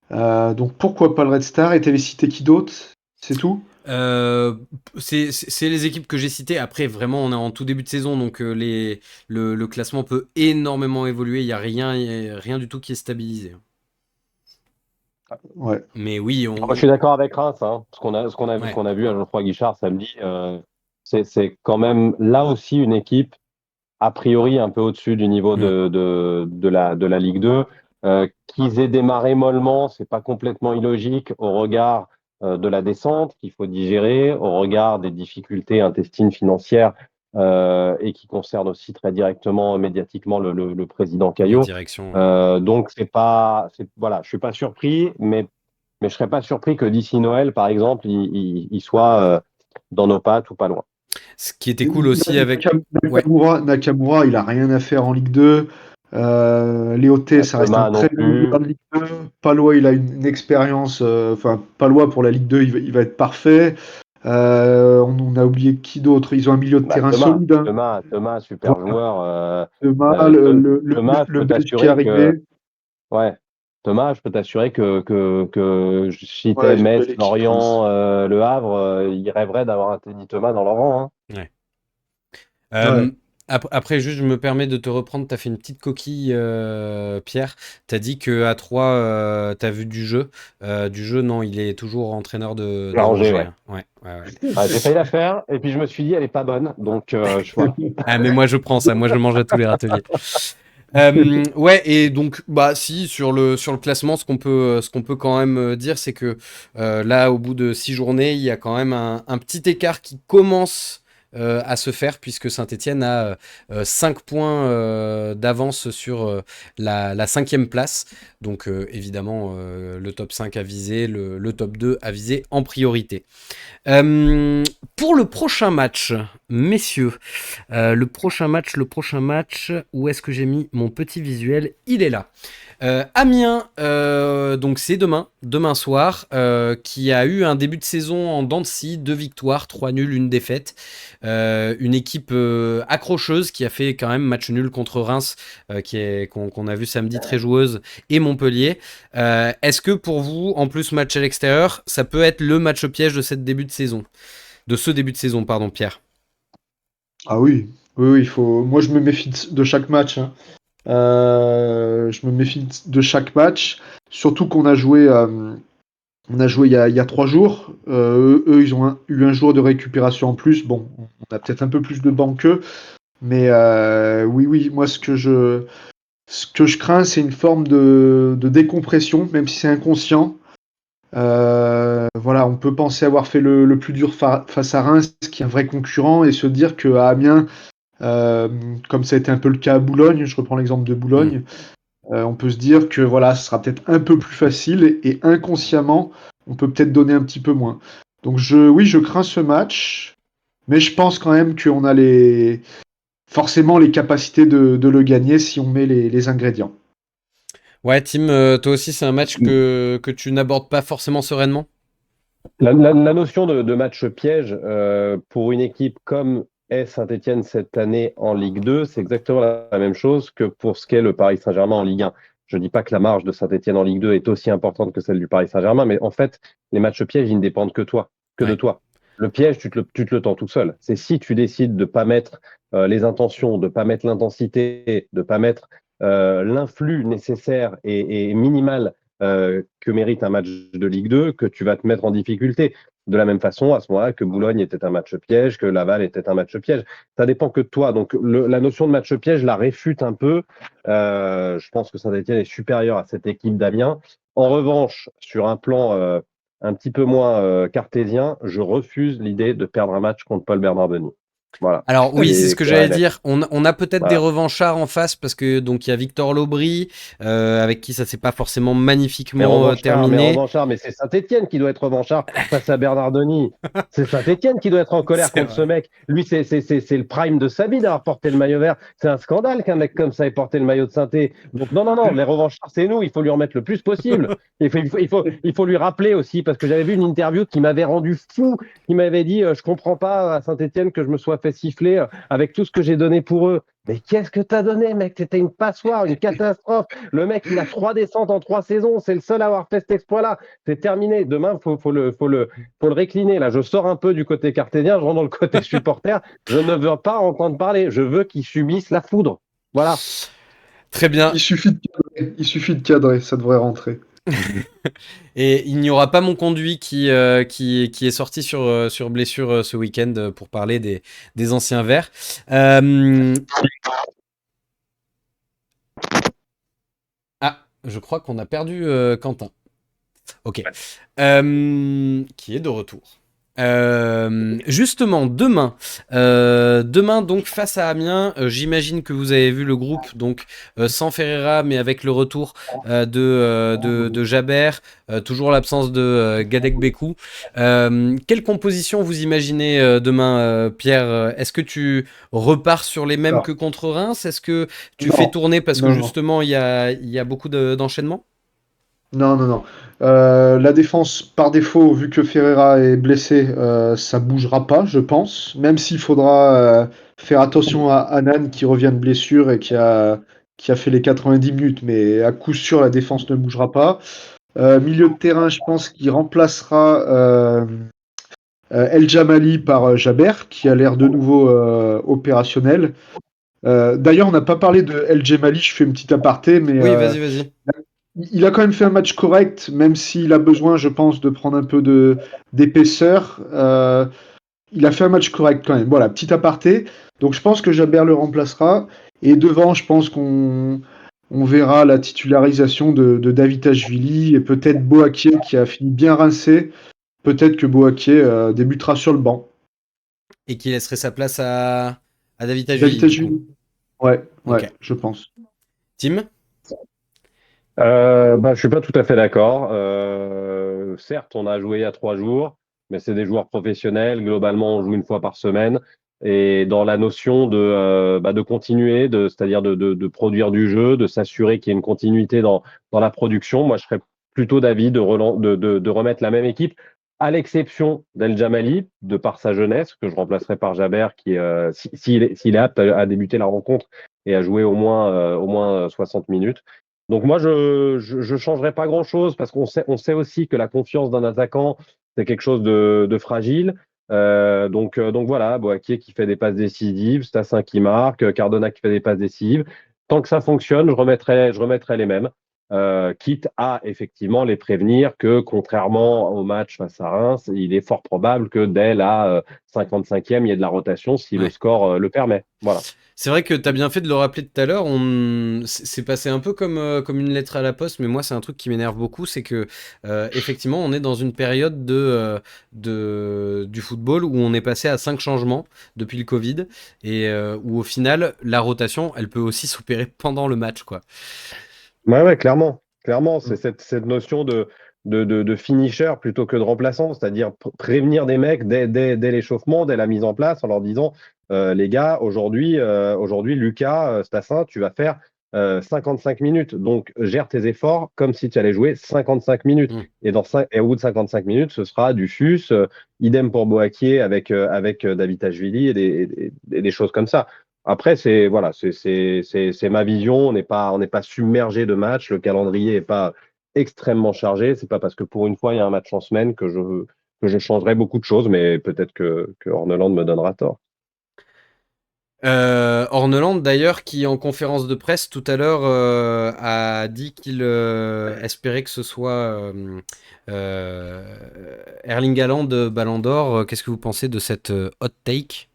Speaker 4: Donc, pourquoi pas le Red Star? Et t'avais cité qui d'autre? C'est tout?
Speaker 2: C'est les équipes que j'ai citées. Après, vraiment, on est en tout début de saison, donc le classement peut énormément évoluer. Il n'y a rien du tout qui est stabilisé.
Speaker 4: Ouais.
Speaker 2: Mais oui,
Speaker 3: Moi, je suis d'accord avec Reims, hein. Ce
Speaker 2: ouais.
Speaker 3: qu'on a vu à Geoffroy Guichard samedi, c'est quand même là aussi une équipe a priori un peu au-dessus du niveau
Speaker 2: Mm.
Speaker 3: de la Ligue 2. Qu'ils aient démarré mollement, c'est pas complètement illogique au regard de la descente qu'il faut digérer, au regard des difficultés intestines financières et qui concernent aussi très directement médiatiquement le président
Speaker 2: La
Speaker 3: Caillot.
Speaker 2: direction.
Speaker 3: Donc voilà, je suis pas surpris, mais je serais pas surpris que d'ici Noël, par exemple, il soit dans nos pattes ou pas loin.
Speaker 2: Ce qui était cool aussi avec. Ouais.
Speaker 4: Nakamura, il a rien à faire en Ligue 2. Léoté, ça reste un
Speaker 3: Thomas non
Speaker 4: très bon
Speaker 3: plus.
Speaker 4: joueur de Ligue 2. Palois, il a une expérience. Enfin, Palois pour la Ligue 2, il va être parfait. On a oublié qui d'autre. Ils ont un milieu de terrain solide, hein.
Speaker 3: Thomas, super
Speaker 4: Voilà.
Speaker 3: joueur.
Speaker 4: Thomas, le
Speaker 3: Thomas, je peux
Speaker 4: Belge qui est
Speaker 3: t'assurer que,
Speaker 4: arrivé.
Speaker 3: ouais, Thomas, je peux t'assurer que si t'es
Speaker 4: Ouais, ils ont une
Speaker 3: Metz,
Speaker 4: belle équipe, Reims.
Speaker 3: Lorient, Le Havre, ils rêveraient d'avoir un Teddy Thomas dans leur rang, hein.
Speaker 2: Ouais.
Speaker 4: Ouais.
Speaker 2: Après, juste, je me permets de te reprendre. Tu as fait une petite coquille, Pierre. Tu as dit qu'à 3, tu as vu du jeu. Du jeu, non, il est toujours entraîneur de
Speaker 3: Angers,
Speaker 2: Angers,
Speaker 3: ouais.
Speaker 2: hein. Ouais.
Speaker 3: J'ai failli la faire, et puis je me suis dit, elle est pas bonne. Donc, voilà.
Speaker 2: Ah, mais moi, je prends ça. Moi, je mange à tous les râteliers. Ouais, et donc, bah, si, sur le classement, ce qu'on peut quand même dire, c'est que là, au bout de 6 journées, il y a quand même un petit écart qui commence à se faire, puisque Saint-Etienne a 5 points d'avance sur la 5e place. Donc, évidemment, le top 5 à viser, le top 2 à viser en priorité. Pour le prochain match, messieurs, le prochain match, où est-ce que j'ai mis mon petit visuel? Il est là. Amiens, donc c'est demain soir, qui a eu un début de saison en dents de scie, 2 victoires, 3 nuls, 1 défaite. Une équipe accrocheuse qui a fait quand même match nul contre Reims, qu'on a vu samedi, très joueuse, et Montpellier. Est-ce que pour vous, en plus match à l'extérieur, ça peut être le match piège de ce début de saison, pardon, Pierre?
Speaker 4: Ah oui, oui, oui, il faut. Moi, je me méfie de chaque match, hein. Je me méfie de chaque match, surtout qu'on a joué, il y a 3 jours. Eux, ils ont eu un jour de récupération en plus. Bon, on a peut-être un peu plus de banc qu'eux, mais oui, oui, moi, ce que je crains, c'est une forme de décompression, même si c'est inconscient. Voilà, on peut penser avoir fait le plus dur face à Reims, qui est un vrai concurrent, et se dire qu'à Amiens, euh, comme ça a été un peu le cas à Boulogne, je reprends l'exemple de Boulogne, on peut se dire que voilà, ce sera peut-être un peu plus facile et inconsciemment, on peut peut-être donner un petit peu moins. Donc oui, je crains ce match, mais je pense quand même qu'on a forcément les capacités de le gagner si on met les ingrédients.
Speaker 2: Ouais, Tim, toi aussi, c'est un match que tu n'abordes pas forcément sereinement?
Speaker 3: La notion de match piège pour une équipe comme est Saint-Etienne cette année en Ligue 2, c'est exactement la même chose que pour ce qu'est le Paris Saint-Germain en Ligue 1. Je ne dis pas que la marge de Saint-Etienne en Ligue 2 est aussi importante que celle du Paris Saint-Germain, mais en fait, les matchs pièges, ils ne dépendent que de
Speaker 2: Ouais.
Speaker 3: toi. Le piège, tu te le tends tout seul. C'est si tu décides de ne pas mettre les intentions, de ne pas mettre l'intensité, de ne pas mettre l'influx nécessaire et minimal que mérite un match de Ligue 2, que tu vas te mettre en difficulté. De la même façon, à ce moment-là, que Boulogne était un match piège, que Laval était un match piège. Ça dépend que de toi. Donc, la notion de match piège la réfute un peu. Je pense que Saint-Etienne est supérieur à cette équipe d'Amiens. En revanche, sur un plan un petit peu moins cartésien, je refuse l'idée de perdre un match contre Paul Bernardoni. Voilà.
Speaker 2: Alors oui, c'est ce que
Speaker 3: Clair et
Speaker 2: j'allais
Speaker 3: net.
Speaker 2: dire. On a peut-être des
Speaker 3: Voilà.
Speaker 2: revanchards en face parce que donc il y a Victor Lobry avec qui ça s'est pas forcément
Speaker 3: Mais
Speaker 2: magnifiquement
Speaker 3: revanchard,
Speaker 2: terminé.
Speaker 3: mais c'est Saint-Etienne qui doit être revanchard face à Bernardoni. C'est Saint-Etienne qui doit être en colère
Speaker 2: C'est
Speaker 3: contre ce
Speaker 2: vrai.
Speaker 3: mec. Lui, c'est le prime de sa vie d'avoir porté le maillot vert. C'est un scandale qu'un mec comme ça ait porté le maillot de Saint-Etienne. Donc non, les revanchards, c'est nous. Il faut lui remettre le plus possible. Il faut lui rappeler aussi, parce que j'avais vu une interview qui m'avait rendu fou. Il m'avait dit, je comprends pas à Saint-Etienne que je me sois fait siffler avec tout ce que j'ai donné pour eux. Mais qu'est-ce que t'as donné, mec? C'était une passoire, une catastrophe. Le mec, il a 3 descentes en 3 saisons. C'est le seul à avoir fait cet exploit-là. C'est terminé. Demain, faut le récliner. Là, je sors un peu du côté cartésien, je rentre dans le côté supporter. Je ne veux pas entendre parler. Je veux qu'il subisse la foudre. Voilà.
Speaker 2: Très bien.
Speaker 4: Il suffit de cadrer, ça devrait rentrer.
Speaker 2: Et il n'y aura pas mon conduit qui est sorti sur blessure ce week-end pour parler des anciens verts. Ah, je crois qu'on a perdu Quentin. Ok. Qui est de retour. Justement, demain donc face à Amiens, j'imagine que vous avez vu le groupe, donc sans Ferreira, mais avec le retour de Jaber, toujours l'absence de Gadek Bekou. Quelle composition vous imaginez demain, Pierre? Est-ce que tu repars sur les mêmes
Speaker 4: Alors,
Speaker 2: que contre Reims? Est-ce que tu
Speaker 4: non,
Speaker 2: fais tourner parce que
Speaker 4: non, non.
Speaker 2: justement il y a beaucoup d'enchaînements?
Speaker 4: Non, non, non. La défense, par défaut, vu que Ferreira est blessé, ça bougera pas, je pense. Même s'il faudra faire attention à Anan qui revient de blessure et qui a fait les 90 minutes. Mais à coup sûr, la défense ne bougera pas. Milieu de terrain, je pense qu'il remplacera El Jamali par Jaber, qui a l'air de nouveau opérationnel. D'ailleurs, on n'a pas parlé de El Jamali, je fais une petite aparté, mais
Speaker 2: Oui, vas-y.
Speaker 4: il a quand même fait un match correct, même s'il a besoin, je pense, de prendre un peu d'épaisseur. Il a fait un match correct quand même. Voilà, petit aparté. Donc je pense que Jabert le remplacera. Et devant, je pense qu'on verra la titularisation de David Ashvili et peut-être Boakier qui a fini bien rincé. Peut-être que Boakier débutera sur le banc.
Speaker 2: Et qui laisserait sa place à David
Speaker 4: David
Speaker 2: Tajvili, du coup.
Speaker 4: Ashvili. Ouais,
Speaker 2: Ok.
Speaker 4: je pense.
Speaker 2: Tim?
Speaker 3: Je suis pas tout à fait d'accord. Certes, on a joué il y a 3 jours, mais c'est des joueurs professionnels. Globalement, on joue une fois par semaine. Et dans la notion de continuer, c'est-à-dire de produire du jeu, de s'assurer qu'il y ait une continuité dans la production, moi, je serais plutôt d'avis de remettre la même équipe, à l'exception d'El Jamali, de par sa jeunesse, que je remplacerai par Jaber, qui, s'il est apte à débuter la rencontre et à jouer au moins 60 minutes. Donc moi, je changerais pas grand-chose parce on sait aussi que la confiance d'un attaquant, c'est quelque chose de fragile. Donc voilà, Boakier qui fait des passes décisives, Stassin qui marque, Cardona qui fait des passes décisives. Tant que ça fonctionne, je remettrai les mêmes, quitte à effectivement les prévenir que contrairement au match face à Reims, il est fort probable que dès la 55e, il y ait de la rotation si le
Speaker 2: Ouais.
Speaker 3: score le permet. Voilà.
Speaker 2: C'est vrai que t'as bien fait de le rappeler tout à l'heure. C'est passé un peu comme une lettre à la poste, mais moi, c'est un truc qui m'énerve beaucoup. C'est que, effectivement, on est dans une période du football où on est passé à 5 changements depuis le Covid et où, au final, la rotation, elle peut aussi s'opérer pendant le match, quoi.
Speaker 3: Ouais, clairement. Clairement, c'est
Speaker 4: Mm.
Speaker 3: cette notion de finisher plutôt que de remplaçant, c'est-à-dire prévenir des mecs dès l'échauffement, dès la mise en place, en leur disant les gars, aujourd'hui, Lucas, Stassin, tu vas faire 55 minutes. Donc, gère tes efforts comme si tu allais jouer 55 minutes.
Speaker 2: Mm.
Speaker 3: Et au bout de 55 minutes, ce sera du sus. Idem pour Boakier avec Davitashvili et des choses comme ça. Après, c'est ma vision. On n'est pas submergé de matchs. Le calendrier n'est pas extrêmement chargé. C'est pas parce que pour une fois, il y a un match en semaine que je changerai beaucoup de choses, mais peut-être que Horneland me donnera tort.
Speaker 2: Horneland d'ailleurs qui en conférence de presse tout à l'heure a dit qu'il espérait que ce soit Erling Haaland Ballon d'Or. Qu'est-ce que vous pensez de cette hot take?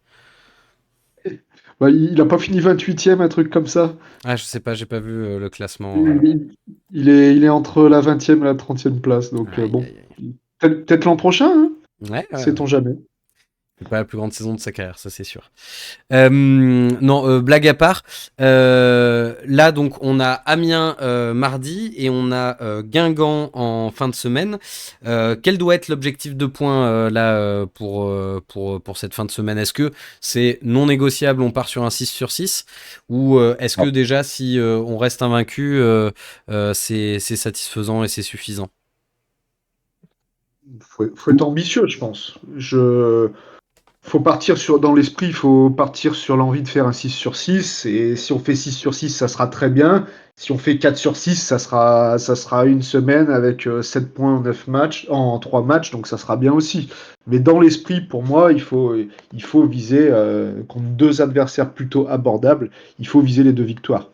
Speaker 4: Bah, il n'a pas fini 28e, un truc comme ça.
Speaker 2: Ah, je sais pas, j'ai pas vu le classement.
Speaker 4: Il est entre la 20e et la 30e place. Donc,
Speaker 2: Aïe,
Speaker 4: bon,
Speaker 2: aïe, aïe.
Speaker 4: peut-être l'an prochain, hein,
Speaker 2: Ouais,
Speaker 4: sait-on jamais.
Speaker 2: c'est pas la plus grande saison de sa carrière, ça c'est sûr. Non, blague à part. Là, donc, on a Amiens mardi et on a Guingamp en fin de semaine. Quel doit être l'objectif de points là pour cette fin de semaine? Est-ce que c'est non négociable, on part sur un 6 sur 6? Ou est-ce que déjà, si on reste invaincu, c'est satisfaisant et c'est suffisant?
Speaker 4: Faut être ambitieux, je pense. Faut partir dans l'esprit, il faut partir sur l'envie de faire un 6 sur 6. Et si on fait 6 sur 6, ça sera très bien. Si on fait 4 sur 6, ça sera une semaine avec 7 points en 9 matchs, en 3 matchs, donc ça sera bien aussi. Mais dans l'esprit, pour moi, il faut viser, contre deux adversaires plutôt abordables, il faut viser les 2 victoires.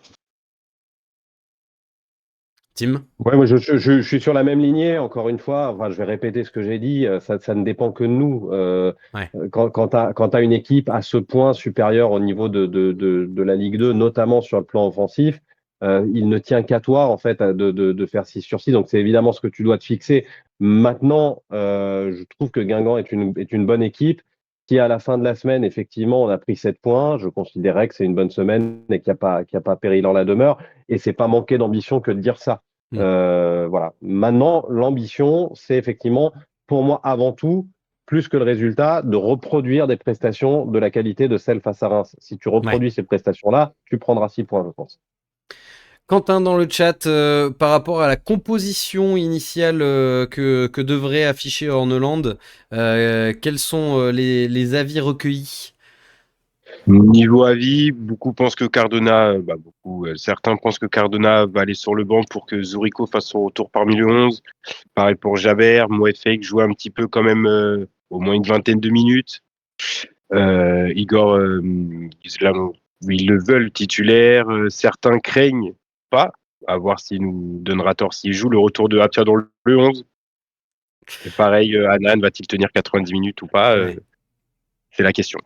Speaker 2: Tim?
Speaker 3: Ouais, moi je suis sur la même lignée, encore une fois. Enfin, je vais répéter ce que j'ai dit. Ça ne dépend que de nous.
Speaker 2: Ouais.
Speaker 3: Quand tu as une équipe à ce point supérieure au niveau de la Ligue 2, notamment sur le plan offensif, il ne tient qu'à toi en fait de faire 6 sur 6. Donc c'est évidemment ce que tu dois te fixer. Maintenant, je trouve que Guingamp est une bonne équipe. Si à la fin de la semaine, effectivement, on a pris 7 points, je considérais que c'est une bonne semaine et qu'il n'y a pas péril en la demeure. Et c'est pas manquer d'ambition que de dire ça.
Speaker 2: Mm.
Speaker 3: Voilà. Maintenant, l'ambition, c'est effectivement, pour moi, avant tout, plus que le résultat, de reproduire des prestations de la qualité de celles face à Reims. Si tu
Speaker 2: Ouais.
Speaker 3: reproduis ces prestations-là, tu prendras 6 points, je pense.
Speaker 2: Quentin dans le chat, par rapport à la composition initiale que devrait afficher Horneland, quels sont les avis recueillis?
Speaker 5: Niveau avis, certains pensent que Cardona va aller sur le banc pour que Zurico fasse son retour parmi le 11. Pareil pour Jaber, Moefek joue un petit peu quand même au moins une vingtaine de minutes. Igor, ils le veulent titulaire. Certains craignent pas, à voir s'il nous donnera tort s'il joue le retour de Apia dans le 11. Et pareil, Hanan va-t-il tenir 90 minutes ou pas
Speaker 2: Ouais.
Speaker 5: C'est la question.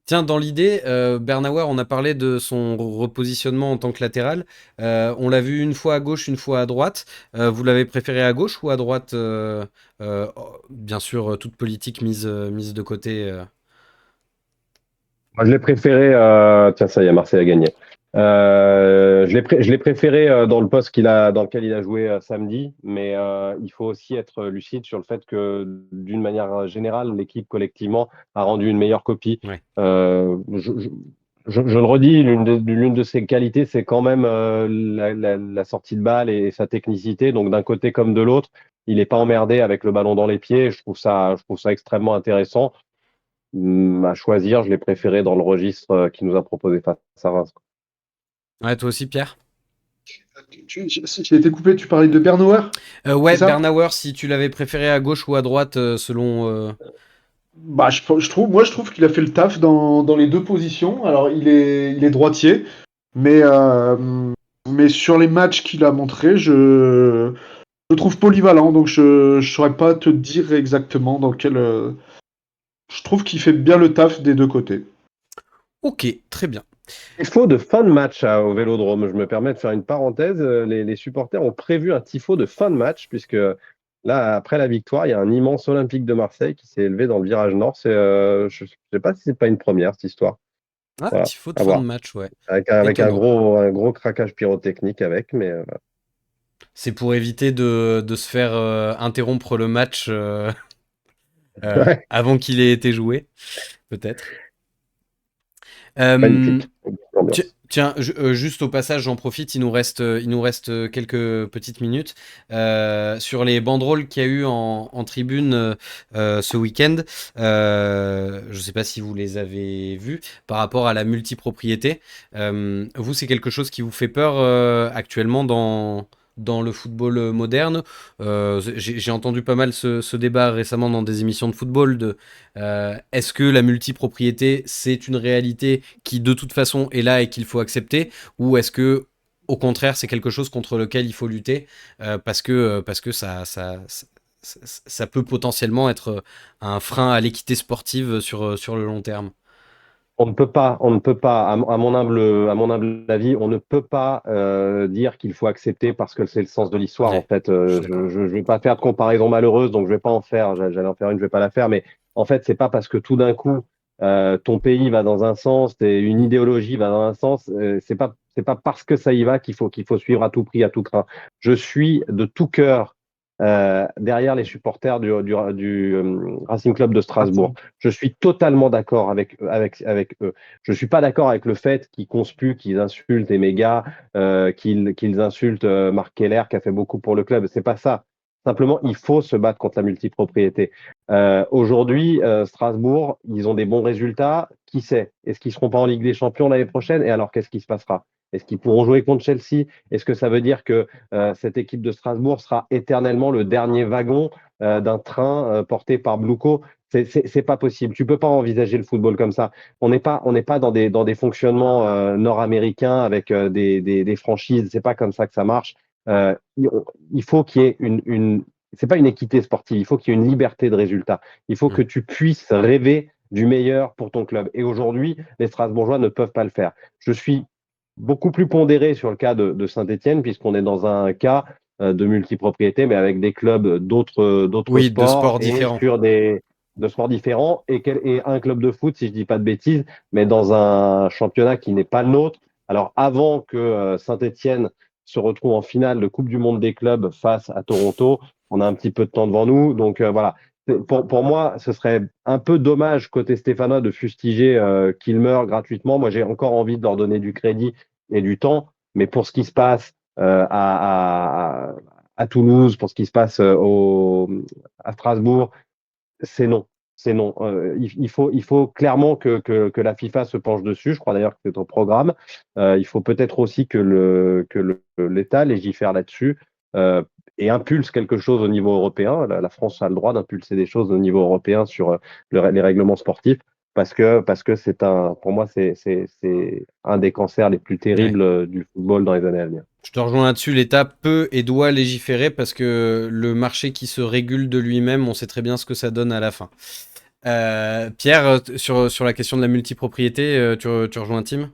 Speaker 2: Tiens, dans l'idée, Bernauer, on a parlé de son repositionnement en tant que latéral. On l'a vu une fois à gauche, une fois à droite. Vous l'avez préféré à gauche ou à droite bien sûr, toute politique mise de côté.
Speaker 3: Moi, je l'ai préféré. Tiens, ça y est, Marseille a gagné. Je l'ai préféré dans dans lequel il a joué samedi, mais il faut aussi être lucide sur le fait que, d'une manière générale, l'équipe collectivement a rendu une meilleure copie.
Speaker 2: Ouais.
Speaker 3: Je le redis, l'une de ses qualités, c'est quand même la sortie de balle et sa technicité. Donc, d'un côté comme de l'autre, il n'est pas emmerdé avec le ballon dans les pieds. Je trouve ça extrêmement intéressant. À choisir, je l'ai préféré dans le registre qu'il nous a proposé face à Reims.
Speaker 2: Ouais, toi aussi, Pierre?
Speaker 4: J'ai été coupé, tu parlais de Bernauer, c'est
Speaker 2: Ouais,
Speaker 4: ça?
Speaker 2: Bernauer, si tu l'avais préféré à gauche ou à droite, selon.
Speaker 4: Bah, je trouve qu'il a fait le taf dans les deux positions. Alors, il est droitier, mais, sur les matchs qu'il a montrés, je le trouve polyvalent. Donc, je ne saurais pas te dire exactement dans quel. Je trouve qu'il fait bien le taf des deux côtés.
Speaker 2: Ok, très bien.
Speaker 3: Tifo de fin de match au Vélodrome. Je me permets de faire une parenthèse. Les supporters ont prévu un tifo de fin de match, puisque là, après la victoire, il y a un immense Olympique de Marseille qui s'est élevé dans le virage nord. Je ne sais pas si c'est pas une première, cette histoire.
Speaker 2: Ah,
Speaker 3: Voilà,
Speaker 2: tifo de
Speaker 3: à
Speaker 2: fin de
Speaker 3: voir.
Speaker 2: match, ouais.
Speaker 3: Avec
Speaker 2: Étonnant.
Speaker 3: un gros craquage pyrotechnique avec, mais
Speaker 2: C'est pour éviter de se faire interrompre le match
Speaker 3: ouais.
Speaker 2: avant qu'il ait été joué, peut-être. Euh,
Speaker 3: Magnifique. L'ambiance.
Speaker 2: Tiens, juste au passage, j'en profite, il nous reste quelques petites minutes. Sur les banderoles qu'il y a eu en tribune ce week-end, je ne sais pas si vous les avez vues, par rapport à la multipropriété. Vous, c'est quelque chose qui vous fait peur actuellement dans le football moderne? J'ai entendu pas mal ce débat récemment dans des émissions de football de est-ce que la multipropriété, c'est une réalité qui de toute façon est là et qu'il faut accepter, ou est-ce que au contraire c'est quelque chose contre lequel il faut lutter parce que ça peut potentiellement être un frein à l'équité sportive sur le long terme.
Speaker 3: On ne peut pas, à mon humble avis, on ne peut pas dire qu'il faut accepter parce que c'est le sens de l'histoire. En
Speaker 2: Ouais,
Speaker 3: fait,
Speaker 2: je suis d'accord.
Speaker 3: je ne vais pas faire de comparaison malheureuse, donc je vais pas en faire. J'allais en faire une, je vais pas la faire. Mais en fait, c'est pas parce que tout d'un coup ton pays va dans un sens, une
Speaker 2: Mm.
Speaker 3: idéologie va dans un sens, c'est pas parce que ça y va qu'il faut suivre à tout prix, à tout train. Je suis de tout cœur derrière les supporters du Racing Club de Strasbourg. Je suis totalement d'accord avec eux. Je ne suis pas d'accord avec le fait qu'ils conspuent, qu'ils insultent Emega, qu'ils insultent Marc Keller, qui a fait beaucoup pour le club. C'est pas ça. Simplement, il faut se battre contre la multipropriété. Aujourd'hui, Strasbourg, ils ont des bons résultats. Qui sait? Est-ce qu'ils ne seront pas en Ligue des Champions l'année prochaine? Et alors, qu'est-ce qui se passera? Est-ce qu'ils pourront jouer contre Chelsea? Est-ce que ça veut dire que cette équipe de Strasbourg sera éternellement le dernier wagon d'un train porté par Bluco? C'est pas possible. Tu peux pas envisager le football comme ça. On n'est pas dans des fonctionnements nord-américains avec des franchises. C'est pas comme ça que ça marche. Il faut qu'il y ait c'est pas une équité sportive. Il faut qu'il y ait une liberté de résultat. Il faut que
Speaker 2: Mm.
Speaker 3: tu puisses rêver du meilleur pour ton club. Et aujourd'hui, les Strasbourgeois ne peuvent pas le faire. Je suis beaucoup plus pondéré sur le cas de Saint-Étienne, puisqu'on est dans un cas de multipropriété, mais avec des clubs d'autres
Speaker 2: Oui, de
Speaker 3: sports
Speaker 2: sports
Speaker 3: et
Speaker 2: différents.
Speaker 3: sur de sports différents, et un club de foot, si je dis pas de bêtises, mais dans un championnat qui n'est pas le nôtre. Alors, avant que Saint-Étienne se retrouve en finale de Coupe du Monde des clubs face à Toronto, on a un petit peu de temps devant nous. Donc, voilà. Pour moi, ce serait un peu dommage côté Stéphanois de fustiger Kilmer gratuitement. Moi, j'ai encore envie de leur donner du crédit et du temps. Mais pour ce qui se passe à Toulouse, pour ce qui se passe à Strasbourg, c'est non. C'est non. Il faut clairement que la FIFA se penche dessus. Je crois d'ailleurs que c'est au programme. Il faut peut-être aussi que l'État légifère là-dessus euh, et impulse quelque chose au niveau européen. La France a le droit d'impulser des choses au niveau européen sur les règlements sportifs parce que pour moi, c'est un des cancers les plus
Speaker 2: Ouais.
Speaker 3: terribles du football dans les années à venir.
Speaker 2: Je te rejoins là-dessus, l'État peut et doit légiférer parce que le marché qui se régule de lui-même, on sait très bien ce que ça donne à la fin. Pierre, sur la question de la multipropriété, tu rejoins Tim?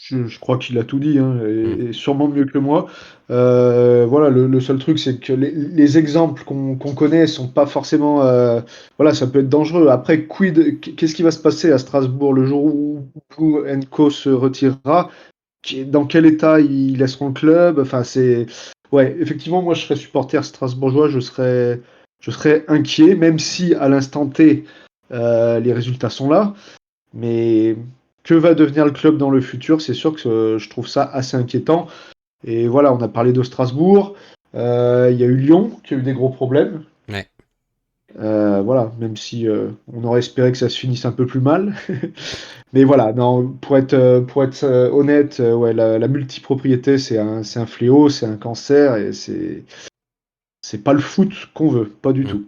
Speaker 4: Je crois qu'il a tout dit, hein,
Speaker 2: Hmm.
Speaker 4: et sûrement mieux que moi. Voilà, le seul truc, c'est que les exemples qu'on connaît sont pas forcément. Voilà, ça peut être dangereux. Après, qu'est-ce qui va se passer à Strasbourg le jour où Enco se retirera? Dans quel état ils laisseront le club? Enfin, c'est. Ouais, effectivement, moi, je serais supporter strasbourgeois, je serais inquiet, même si à l'instant T, les résultats sont là. Mais que va devenir le club dans le futur? C'est sûr que je trouve ça assez inquiétant. Et voilà, on a parlé de Strasbourg. Il y a eu Lyon qui a eu des gros problèmes.
Speaker 2: Ouais.
Speaker 4: Voilà, même si on aurait espéré que ça se finisse un peu plus mal. Mais voilà, non, pour être honnête, ouais, la multipropriété, c'est un fléau, c'est un cancer et c'est pas le foot qu'on veut, pas du
Speaker 2: Hmm.
Speaker 4: tout.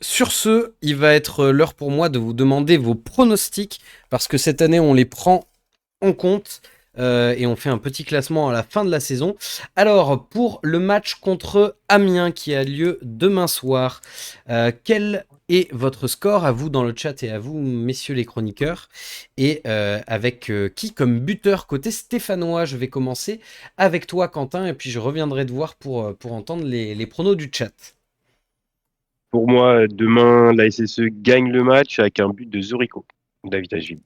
Speaker 2: Sur ce, il va être l'heure pour moi de vous demander vos pronostics parce que cette année, on les prend en compte et on fait un petit classement à la fin de la saison. Alors, pour le match contre Amiens qui a lieu demain soir, quel est votre score à vous dans le chat et à vous, messieurs les chroniqueurs? Et avec qui comme buteur côté stéphanois? Je vais commencer avec toi, Quentin, et puis je reviendrai te voir pour entendre les pronos du chat.
Speaker 5: Pour moi, demain, la SSE gagne le match avec un but de Zurico, David Agil.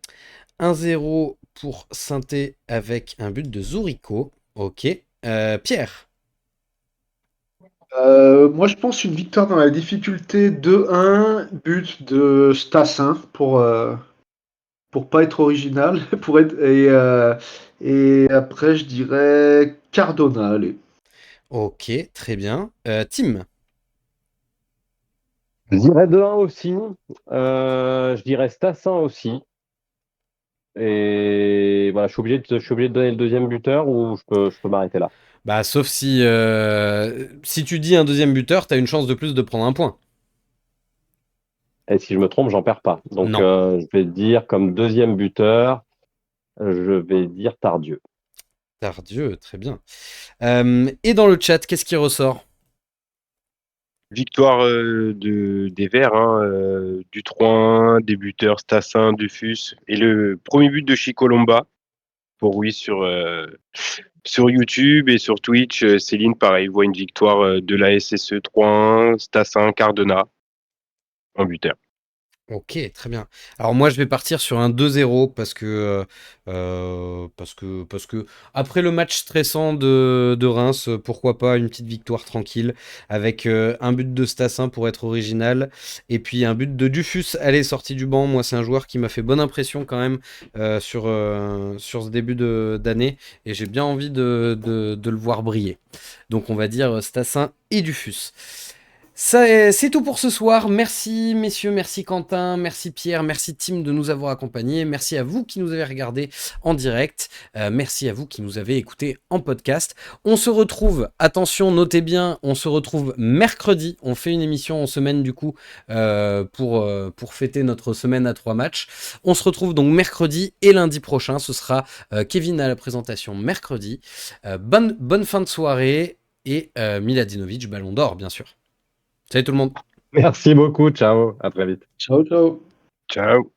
Speaker 2: 1-0 pour Sainté avec un but de Zurico. Ok. Pierre.
Speaker 4: Moi, je pense une victoire dans la difficulté 2-1, but de Stassin pour pas être original, et après je dirais Cardona, allez.
Speaker 2: Ok, très bien. Tim.
Speaker 3: Je dirais 2-1 aussi. Je dirais Stassin aussi. Et voilà, je suis obligé de donner le deuxième buteur ou je peux m'arrêter là.
Speaker 2: Bah, sauf si tu dis un deuxième buteur, t'as une chance de plus de prendre un point.
Speaker 3: Et si je me trompe, j'en perds pas. Donc,
Speaker 2: Non.
Speaker 3: je vais dire comme deuxième buteur, je vais dire Tardieu.
Speaker 2: Tardieu, très bien. Et dans le chat, qu'est-ce qui ressort?
Speaker 5: Victoire des Verts, hein, du 3-1, des buteurs Stassin, Dufus, et le premier but de Chico Lomba pour oui sur YouTube et sur Twitch. Céline, pareil, voit une victoire de la SSE 3-1, Stassin, Cardona en buteur.
Speaker 2: Ok, très bien. Alors moi, je vais partir sur un 2-0 parce que après le match stressant de Reims, pourquoi pas une petite victoire tranquille avec un but de Stassin pour être original et puis un but de Dufus, allez, sorti du banc. Moi, c'est un joueur qui m'a fait bonne impression quand même sur ce début d'année et j'ai bien envie de le voir briller. Donc on va dire Stassin et Dufus. C'est tout pour ce soir. Merci messieurs, merci Quentin, merci Pierre, merci Tim de nous avoir accompagnés. Merci à vous qui nous avez regardé en direct. Merci à vous qui nous avez écouté en podcast. On se retrouve, attention, notez bien, on se retrouve mercredi. On fait une émission en semaine du coup pour fêter notre semaine à 3 matchs. On se retrouve donc mercredi et lundi prochain. Ce sera Kevin à la présentation mercredi. Bonne fin de soirée et Miladinovic, ballon d'or bien sûr. Salut tout le monde.
Speaker 3: Merci beaucoup. Ciao. À très vite.
Speaker 4: Ciao, ciao.
Speaker 5: Ciao.